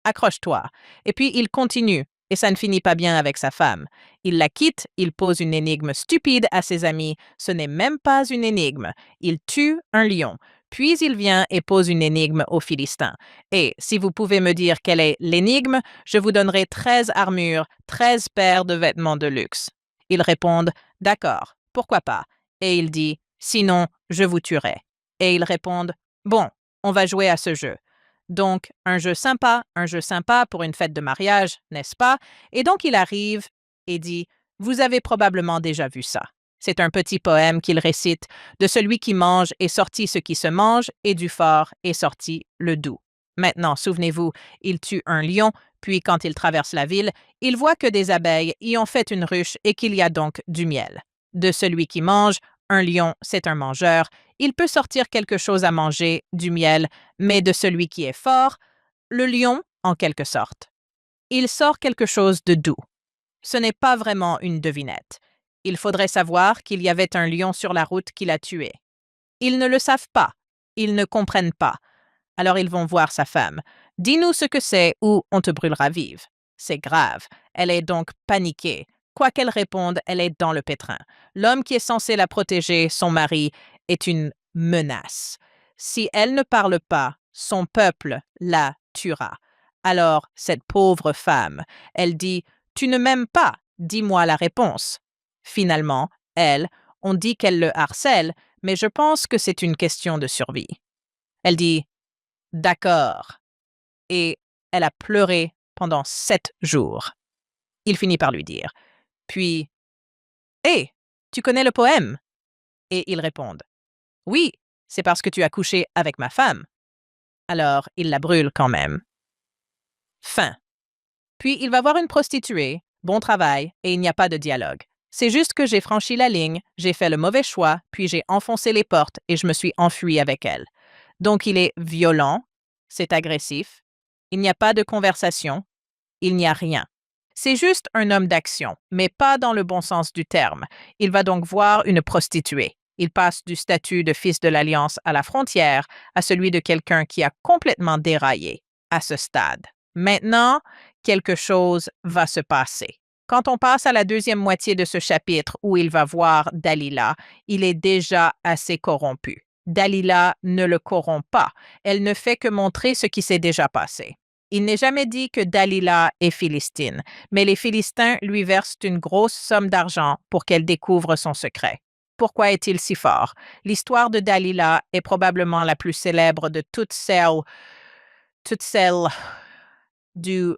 Accroche-toi. Et puis il continue, et ça ne finit pas bien avec sa femme. Il la quitte, il pose une énigme stupide à ses amis. Ce n'est même pas une énigme. Il tue un lion. Puis il vient et pose une énigme aux Philistins. Et si vous pouvez me dire quelle est l'énigme, je vous donnerai 13 armures, 13 paires de vêtements de luxe. Ils répondent « D'accord, pourquoi pas ?» Et il dit « Sinon, je vous tuerai. » Et ils répondent « Bon, on va jouer à ce jeu. » Donc, un jeu sympa pour une fête de mariage, n'est-ce pas? Et donc, il arrive et dit, vous avez probablement déjà vu ça. C'est un petit poème qu'il récite. De celui qui mange est sorti ce qui se mange, et du fort est sorti le doux. Maintenant, souvenez-vous, il tue un lion, puis quand il traverse la ville, il voit que des abeilles y ont fait une ruche et qu'il y a donc du miel. De celui qui mange, un lion, c'est un mangeur. Il peut sortir quelque chose à manger, du miel, mais de celui qui est fort, le lion, en quelque sorte. Il sort quelque chose de doux. Ce n'est pas vraiment une devinette. Il faudrait savoir qu'il y avait un lion sur la route qui l'a tué. Ils ne le savent pas. Ils ne comprennent pas. Alors ils vont voir sa femme. Dis-nous ce que c'est ou on te brûlera vive. C'est grave. Elle est donc paniquée. Quoi qu'elle réponde, elle est dans le pétrin. L'homme qui est censé la protéger, son mari, est une menace. Si elle ne parle pas, son peuple la tuera. Alors, cette pauvre femme, elle dit « Tu ne m'aimes pas, dis-moi la réponse. » Finalement, elle, on dit qu'elle le harcèle, mais je pense que c'est une question de survie. Elle dit « D'accord. » Et elle a pleuré pendant 7 jours. Il finit par lui dire. Puis, « Hé, tu connais le poème? » Et ils répondent. « Oui, c'est parce que tu as couché avec ma femme. » Alors, il la brûle quand même. Fin. Puis, il va voir une prostituée, bon travail, et il n'y a pas de dialogue. C'est juste que j'ai franchi la ligne, j'ai fait le mauvais choix, puis j'ai enfoncé les portes et je me suis enfui avec elle. Donc, il est violent, c'est agressif, il n'y a pas de conversation, il n'y a rien. C'est juste un homme d'action, mais pas dans le bon sens du terme. Il va donc voir une prostituée. Il passe du statut de fils de l'Alliance à la frontière à celui de quelqu'un qui a complètement déraillé à ce stade. Maintenant, quelque chose va se passer. Quand on passe à la deuxième moitié de ce chapitre où il va voir Dalila, il est déjà assez corrompu. Dalila ne le corrompt pas. Elle ne fait que montrer ce qui s'est déjà passé. Il n'est jamais dit que Dalila est philistine, mais les Philistins lui versent une grosse somme d'argent pour qu'elle découvre son secret. Pourquoi est-il si fort? L'histoire de Dalila est probablement la plus célèbre de toutes celles toute celle du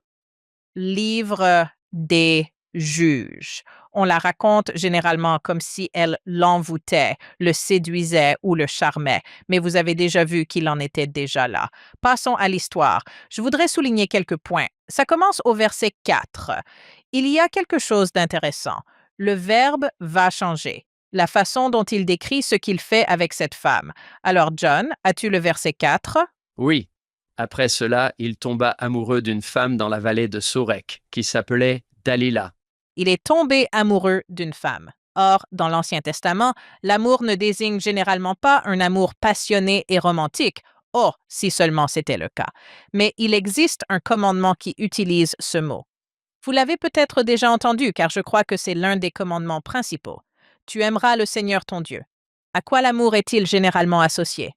livre des juges. On la raconte généralement comme si elle l'envoûtait, le séduisait ou le charmait, mais vous avez déjà vu qu'il en était déjà là. Passons à l'histoire. Je voudrais souligner quelques points. Ça commence au verset 4. Il y a quelque chose d'intéressant. Le verbe va changer. La façon dont il décrit ce qu'il fait avec cette femme. Alors, John, as-tu le verset 4? Oui. Après cela, il tomba amoureux d'une femme dans la vallée de Sorek, qui s'appelait Dalila. Il est tombé amoureux d'une femme. Or, dans l'Ancien Testament, l'amour ne désigne généralement pas un amour passionné et romantique. Oh, si seulement c'était le cas. Mais il existe un commandement qui utilise ce mot. Vous l'avez peut-être déjà entendu, car je crois que c'est l'un des commandements principaux. Tu aimeras le Seigneur ton Dieu. À quoi l'amour est-il généralement associé?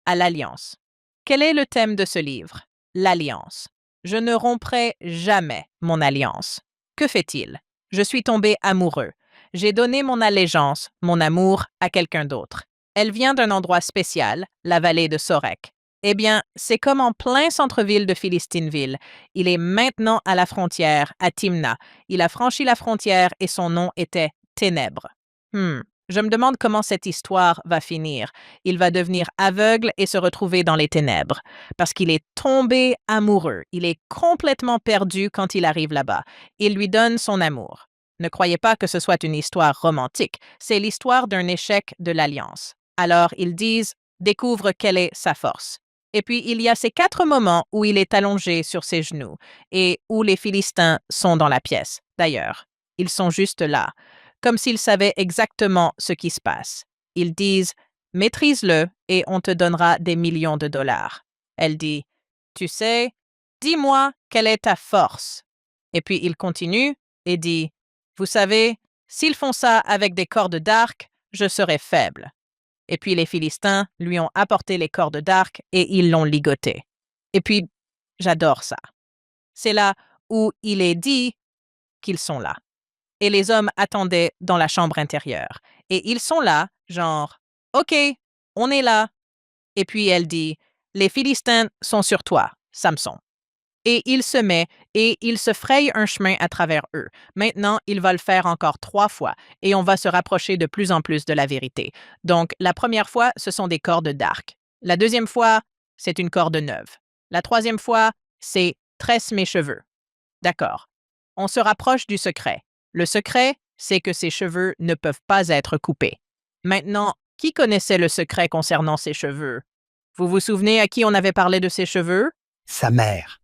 À l'alliance. Quel est le thème de ce livre? L'alliance. Je ne romprai jamais mon alliance. Que fait-il? Je suis tombé amoureux. J'ai donné mon allégeance, mon amour, à quelqu'un d'autre. Elle vient d'un endroit spécial, la vallée de Sorek. Eh bien, c'est comme en plein centre-ville de Philistineville. Il est maintenant à la frontière, à Timna. Il a franchi la frontière et son nom était Ténèbres. Je me demande comment cette histoire va finir. Il va devenir aveugle et se retrouver dans les ténèbres. Parce qu'il est tombé amoureux. Il est complètement perdu quand il arrive là-bas. Il lui donne son amour. Ne croyez pas que ce soit une histoire romantique. C'est l'histoire d'un échec de l'alliance. Alors, ils disent, découvre quelle est sa force. Et puis, il y a ces 4 moments où il est allongé sur ses genoux et où les Philistins sont dans la pièce. D'ailleurs, ils sont juste là, comme s'ils savaient exactement ce qui se passe. Ils disent « Maîtrise-le et on te donnera des millions de dollars ». Elle dit « Tu sais, dis-moi quelle est ta force ». Et puis il continue et dit « Vous savez, s'ils font ça avec des cordes d'arc, je serai faible ». Et puis les Philistins lui ont apporté les cordes d'arc et ils l'ont ligoté. Et puis, j'adore ça. C'est là où il est dit qu'ils sont là. Et les hommes attendaient dans la chambre intérieure. Et ils sont là, genre, « OK, on est là. » Et puis elle dit, « Les Philistins sont sur toi, Samson. » Et il se met et il se fraye un chemin à travers eux. Maintenant, il va le faire encore 3 fois et on va se rapprocher de plus en plus de la vérité. Donc, la première fois, ce sont des cordes d'arc. La deuxième fois, c'est une corde neuve. La troisième fois, c'est « tresse mes cheveux ». D'accord. On se rapproche du secret. Le secret, c'est que ses cheveux ne peuvent pas être coupés. Maintenant, qui connaissait le secret concernant ses cheveux? Vous vous souvenez à qui on avait parlé de ses cheveux? Sa mère.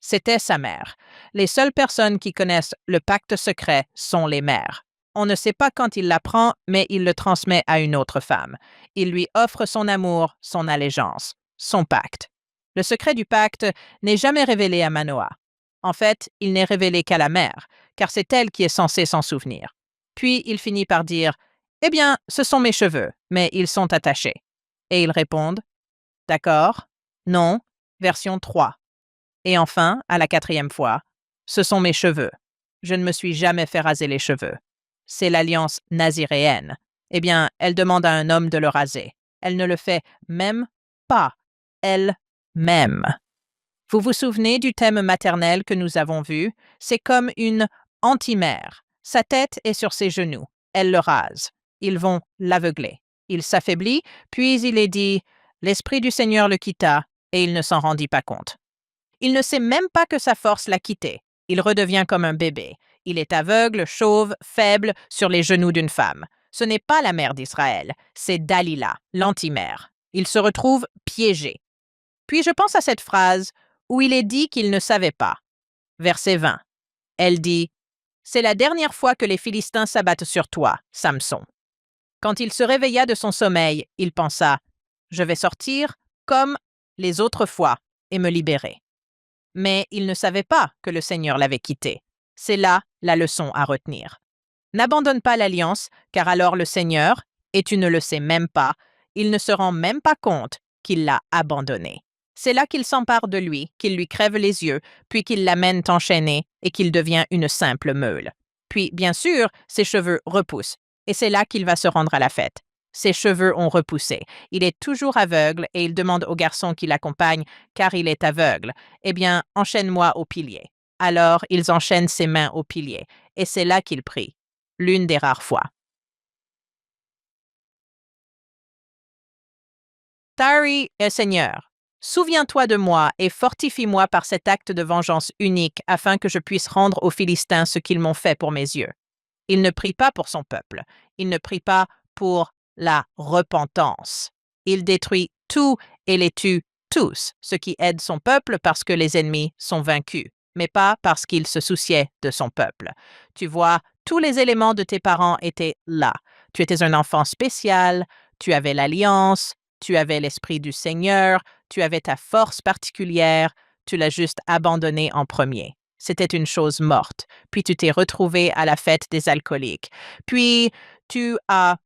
C'était sa mère. Les seules personnes qui connaissent le pacte secret sont les mères. On ne sait pas quand il l'apprend, mais il le transmet à une autre femme. Il lui offre son amour, son allégeance, son pacte. Le secret du pacte n'est jamais révélé à Manoah. En fait, il n'est révélé qu'à la mère, car c'est elle qui est censée s'en souvenir. Puis il finit par dire « Eh bien, ce sont mes cheveux, mais ils sont attachés. » Et ils répondent « D'accord, non, version 3. » Et enfin, à la 4e fois, « Ce sont mes cheveux. Je ne me suis jamais fait raser les cheveux. » C'est l'alliance naziréenne. Eh bien, elle demande à un homme de le raser. Elle ne le fait même pas, elle-même. Vous vous souvenez du thème maternel que nous avons vu? C'est comme une anti-mère. Sa tête est sur ses genoux. Elle le rase. Ils vont l'aveugler. Il s'affaiblit, puis il est dit « L'Esprit du Seigneur le quitta, et il ne s'en rendit pas compte. » Il ne sait même pas que sa force l'a quitté. Il redevient comme un bébé. Il est aveugle, chauve, faible, sur les genoux d'une femme. Ce n'est pas la mère d'Israël, c'est Dalila, l'anti-mère. Il se retrouve piégé. Puis je pense à cette phrase où il est dit qu'il ne savait pas. Verset 20. Elle dit « C'est la dernière fois que les Philistins s'abattent sur toi, Samson. » Quand il se réveilla de son sommeil, il pensa « Je vais sortir comme les autres fois et me libérer. » Mais il ne savait pas que le Seigneur l'avait quitté. C'est là la leçon à retenir. N'abandonne pas l'alliance, car alors le Seigneur, et tu ne le sais même pas, il ne se rend même pas compte qu'il l'a abandonné. C'est là qu'il s'empare de lui, qu'il lui crève les yeux, puis qu'il l'amène enchaîné et qu'il devient une simple meule. Puis, bien sûr, ses cheveux repoussent, et c'est là qu'il va se rendre à la fête. Ses cheveux ont repoussé. Il est toujours aveugle et il demande au garçon qui l'accompagne, car il est aveugle, eh bien, enchaîne-moi au pilier. Alors, ils enchaînent ses mains au pilier, et c'est là qu'il prie, l'une des rares fois. Tari est Seigneur. Souviens-toi de moi et fortifie-moi par cet acte de vengeance unique afin que je puisse rendre aux Philistins ce qu'ils m'ont fait pour mes yeux. Il ne prie pas pour son peuple. Il ne prie pas pour la repentance. Il détruit tout et les tue tous, ce qui aide son peuple parce que les ennemis sont vaincus, mais pas parce qu'il se souciait de son peuple. Tu vois, tous les éléments de tes parents étaient là. Tu étais un enfant spécial, tu avais l'alliance, tu avais l'esprit du Seigneur, tu avais ta force particulière, tu l'as juste abandonné en premier. C'était une chose morte. Puis tu t'es retrouvé à la fête des alcooliques. Puis tu as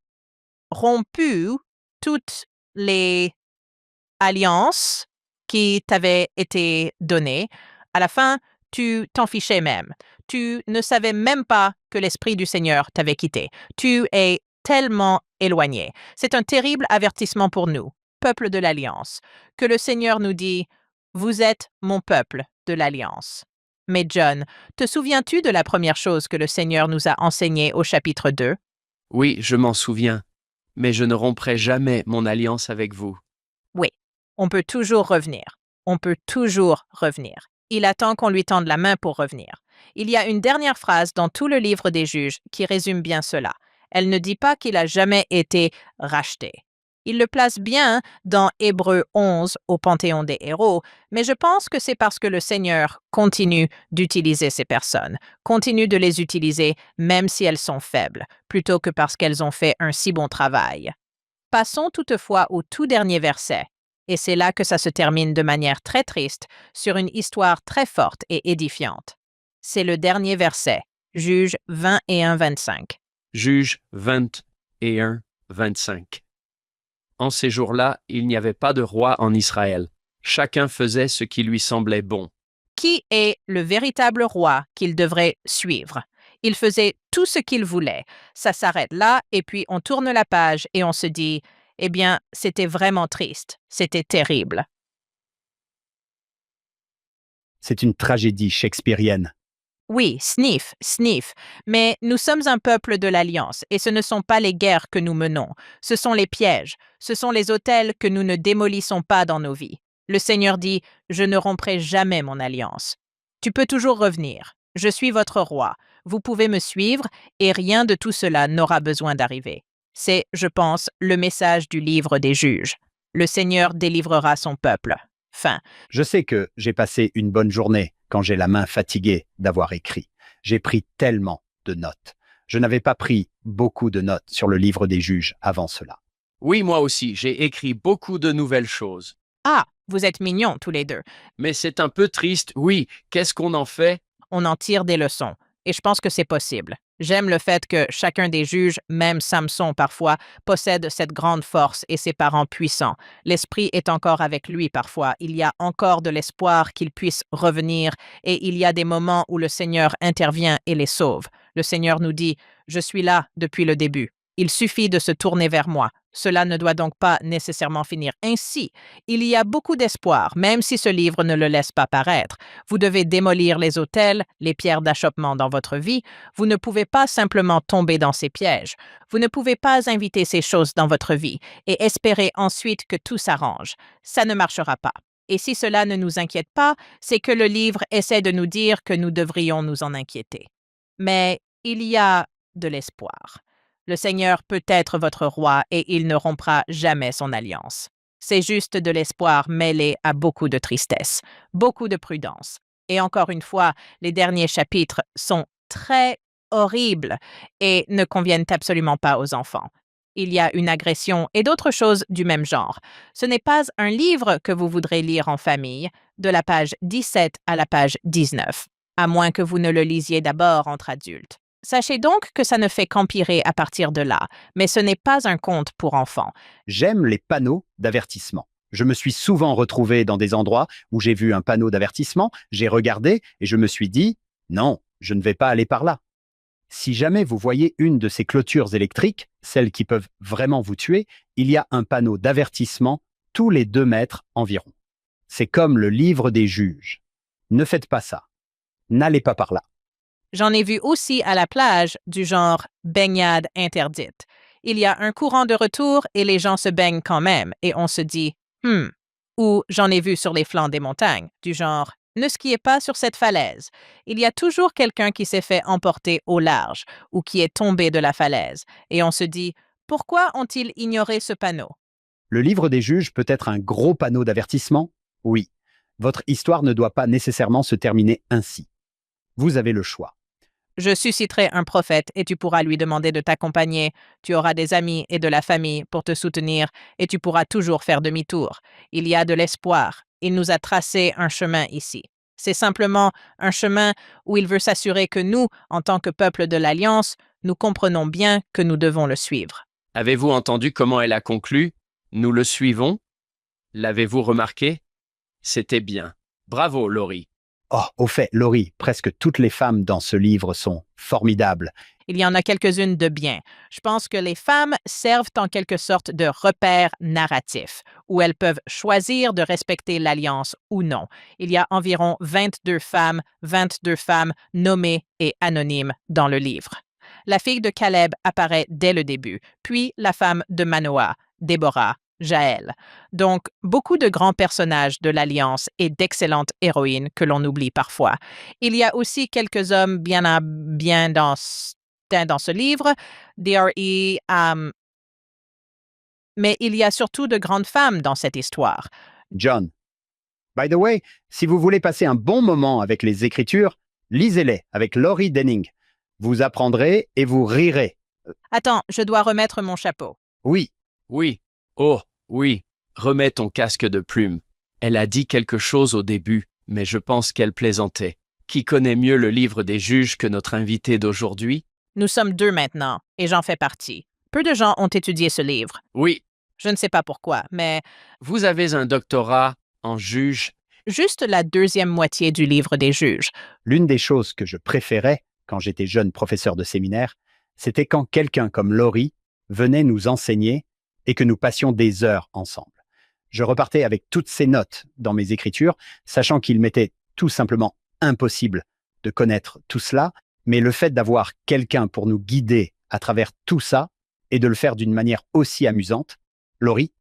rompu toutes les alliances qui t'avaient été données. À la fin, tu t'en fichais même. Tu ne savais même pas que l'Esprit du Seigneur t'avait quitté. Tu es tellement éloigné. C'est un terrible avertissement pour nous, peuple de l'Alliance, que le Seigneur nous dit « Vous êtes mon peuple de l'Alliance ». Mais John, te souviens-tu de la première chose que le Seigneur nous a enseignée au chapitre 2? Oui, je m'en souviens, mais je ne romprai jamais mon alliance avec vous. Oui, on peut toujours revenir. On peut toujours revenir. Il attend qu'on lui tende la main pour revenir. Il y a une dernière phrase dans tout le livre des Juges qui résume bien cela. Elle ne dit pas qu'il a jamais été racheté. Il le place bien dans Hébreux 11 au Panthéon des héros, mais je pense que c'est parce que le Seigneur continue d'utiliser ces personnes, continue de les utiliser même si elles sont faibles, plutôt que parce qu'elles ont fait un si bon travail. Passons toutefois au tout dernier verset, et c'est là que ça se termine de manière très triste sur une histoire très forte et édifiante. C'est le dernier verset, Juges 21-25. Juges 21-25. En ces jours-là, il n'y avait pas de roi en Israël. Chacun faisait ce qui lui semblait bon. Qui est le véritable roi qu'il devrait suivre? Il faisait tout ce qu'il voulait. Ça s'arrête là, et puis on tourne la page et on se dit, eh bien, c'était vraiment triste, c'était terrible. C'est une tragédie shakespearienne. Oui, sniff, mais nous sommes un peuple de l'Alliance, et ce ne sont pas les guerres que nous menons, ce sont les pièges, ce sont les autels que nous ne démolissons pas dans nos vies. Le Seigneur dit, je ne romprai jamais mon alliance. Tu peux toujours revenir, je suis votre roi, vous pouvez me suivre, et rien de tout cela n'aura besoin d'arriver. C'est, je pense, le message du livre des Juges. Le Seigneur délivrera son peuple. Fin. Je sais que j'ai passé une bonne journée quand j'ai la main fatiguée d'avoir écrit. J'ai pris tellement de notes. Je n'avais pas pris beaucoup de notes sur le livre des Juges avant cela. Oui, moi aussi, j'ai écrit beaucoup de nouvelles choses. Ah, vous êtes mignons tous les deux. Mais c'est un peu triste, oui. Qu'est-ce qu'on en fait? On en tire des leçons. Et je pense que c'est possible. J'aime le fait que chacun des juges, même Samson parfois, possède cette grande force et ses parents puissants. L'esprit est encore avec lui parfois. Il y a encore de l'espoir qu'il puisse revenir et il y a des moments où le Seigneur intervient et les sauve. Le Seigneur nous dit, « Je suis là depuis le début. Il suffit de se tourner vers moi. » Cela ne doit donc pas nécessairement finir ainsi. Il y a beaucoup d'espoir, même si ce livre ne le laisse pas paraître. Vous devez démolir les autels, les pierres d'achoppement dans votre vie. Vous ne pouvez pas simplement tomber dans ces pièges. Vous ne pouvez pas inviter ces choses dans votre vie et espérer ensuite que tout s'arrange. Ça ne marchera pas. Et si cela ne nous inquiète pas, c'est que le livre essaie de nous dire que nous devrions nous en inquiéter. Mais il y a de l'espoir. Le Seigneur peut être votre roi et il ne rompra jamais son alliance. C'est juste de l'espoir mêlé à beaucoup de tristesse, beaucoup de prudence. Et encore une fois, les derniers chapitres sont très horribles et ne conviennent absolument pas aux enfants. Il y a une agression et d'autres choses du même genre. Ce n'est pas un livre que vous voudrez lire en famille, de la page 17 à la page 19, à moins que vous ne le lisiez d'abord entre adultes. Sachez donc que ça ne fait qu'empirer à partir de là, mais ce n'est pas un conte pour enfants. J'aime les panneaux d'avertissement. Je me suis souvent retrouvé dans des endroits où j'ai vu un panneau d'avertissement, j'ai regardé et je me suis dit « Non, je ne vais pas aller par là ». Si jamais vous voyez une de ces clôtures électriques, celles qui peuvent vraiment vous tuer, il y a un panneau d'avertissement tous les 2 mètres environ. C'est comme le livre des juges. Ne faites pas ça. N'allez pas par là. J'en ai vu aussi à la plage du genre baignade interdite. Il y a un courant de retour et les gens se baignent quand même et on se dit « Ou j'en ai vu sur les flancs des montagnes, du genre « Ne skiez pas sur cette falaise ». Il y a toujours quelqu'un qui s'est fait emporter au large ou qui est tombé de la falaise et on se dit « Pourquoi ont-ils ignoré ce panneau ?» Le livre des juges peut être un gros panneau d'avertissement? Oui. Votre histoire ne doit pas nécessairement se terminer ainsi. Vous avez le choix. Je susciterai un prophète et tu pourras lui demander de t'accompagner. Tu auras des amis et de la famille pour te soutenir et tu pourras toujours faire demi-tour. Il y a de l'espoir. Il nous a tracé un chemin ici. C'est simplement un chemin où il veut s'assurer que nous, en tant que peuple de l'Alliance, nous comprenons bien que nous devons le suivre. Avez-vous entendu comment elle a conclu? Nous le suivons? L'avez-vous remarqué? C'était bien. Bravo, Laurie. Oh, au fait, Laurie, presque toutes les femmes dans ce livre sont formidables. Il y en a quelques-unes de bien. Je pense que les femmes servent en quelque sorte de repère narratif, où elles peuvent choisir de respecter l'alliance ou non. Il y a environ 22 femmes nommées et anonymes dans le livre. La fille de Caleb apparaît dès le début, puis la femme de Manoah, Déborah, Jaël. Donc, beaucoup de grands personnages de l'Alliance et d'excellentes héroïnes que l'on oublie parfois. Il y a aussi quelques hommes bien dans ce livre, mais il y a surtout de grandes femmes dans cette histoire. John. By the way, si vous voulez passer un bon moment avec les Écritures, lisez-les avec Laurie Denning. Vous apprendrez et vous rirez. Attends, je dois remettre mon chapeau. Oui. Oui. Oh, oui. Remets ton casque de plume. Elle a dit quelque chose au début, mais je pense qu'elle plaisantait. Qui connaît mieux le livre des juges que notre invité d'aujourd'hui? Nous sommes 2 maintenant, et j'en fais partie. Peu de gens ont étudié ce livre. Oui. Je ne sais pas pourquoi, mais Vous avez un doctorat en juge? juste la 2e moitié du livre des juges. L'une des choses que je préférais quand j'étais jeune professeur de séminaire, c'était quand quelqu'un comme Laurie venait nous enseigner et que nous passions des heures ensemble. Je repartais avec toutes ces notes dans mes écritures, sachant qu'il m'était tout simplement impossible de connaître tout cela, mais le fait d'avoir quelqu'un pour nous guider à travers tout ça et de le faire d'une manière aussi amusante, Laurie,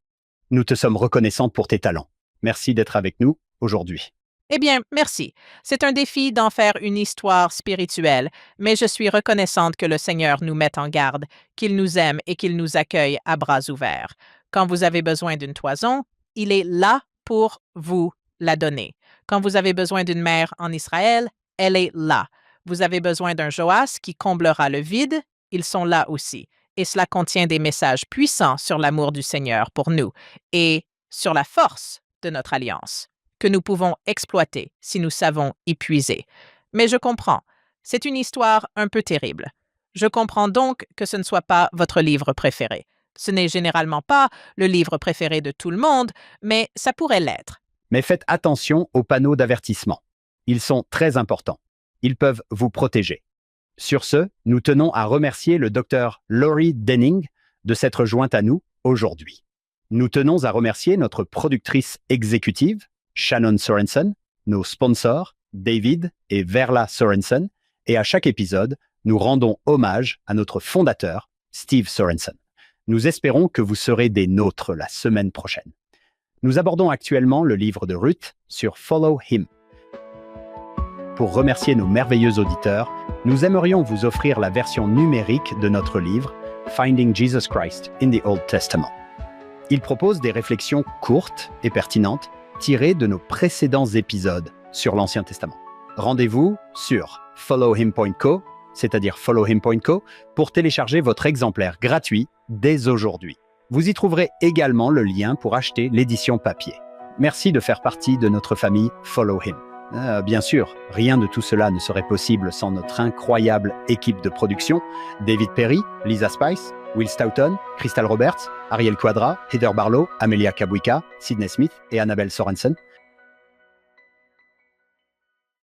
nous te sommes reconnaissants pour tes talents. Merci d'être avec nous aujourd'hui. Eh bien, merci. C'est un défi d'en faire une histoire spirituelle, mais je suis reconnaissante que le Seigneur nous mette en garde, qu'il nous aime et qu'il nous accueille à bras ouverts. Quand vous avez besoin d'une toison, il est là pour vous la donner. Quand vous avez besoin d'une mère en Israël, elle est là. Vous avez besoin d'un Joas qui comblera le vide, ils sont là aussi. Et cela contient des messages puissants sur l'amour du Seigneur pour nous et sur la force de notre alliance, que nous pouvons exploiter si nous savons y puiser. Mais je comprends, c'est une histoire un peu terrible. Je comprends donc que ce ne soit pas votre livre préféré. Ce n'est généralement pas le livre préféré de tout le monde, mais ça pourrait l'être. Mais faites attention aux panneaux d'avertissement. Ils sont très importants. Ils peuvent vous protéger. Sur ce, nous tenons à remercier le Dr Laurie Denning de s'être jointe à nous aujourd'hui. Nous tenons à remercier notre productrice exécutive, Shannon Sorensen, nos sponsors, David et Verla Sorensen, et à chaque épisode, nous rendons hommage à notre fondateur, Steve Sorensen. Nous espérons que vous serez des nôtres la semaine prochaine. Nous abordons actuellement le livre de Ruth sur Follow Him. Pour remercier nos merveilleux auditeurs, nous aimerions vous offrir la version numérique de notre livre Finding Jesus Christ in the Old Testament. Il propose des réflexions courtes et pertinentes tirées de nos précédents épisodes sur l'Ancien Testament. Rendez-vous sur followhim.co, c'est-à-dire followhim.co, pour télécharger votre exemplaire gratuit dès aujourd'hui. Vous y trouverez également le lien pour acheter l'édition papier. Merci de faire partie de notre famille Follow Him. Bien sûr, rien de tout cela ne serait possible sans notre incroyable équipe de production, David Perry, Lisa Spice, Will Stoughton, Crystal Roberts, Ariel Quadra, Heather Barlow, Amelia Kabuika, Sidney Smith et Annabelle Sorensen.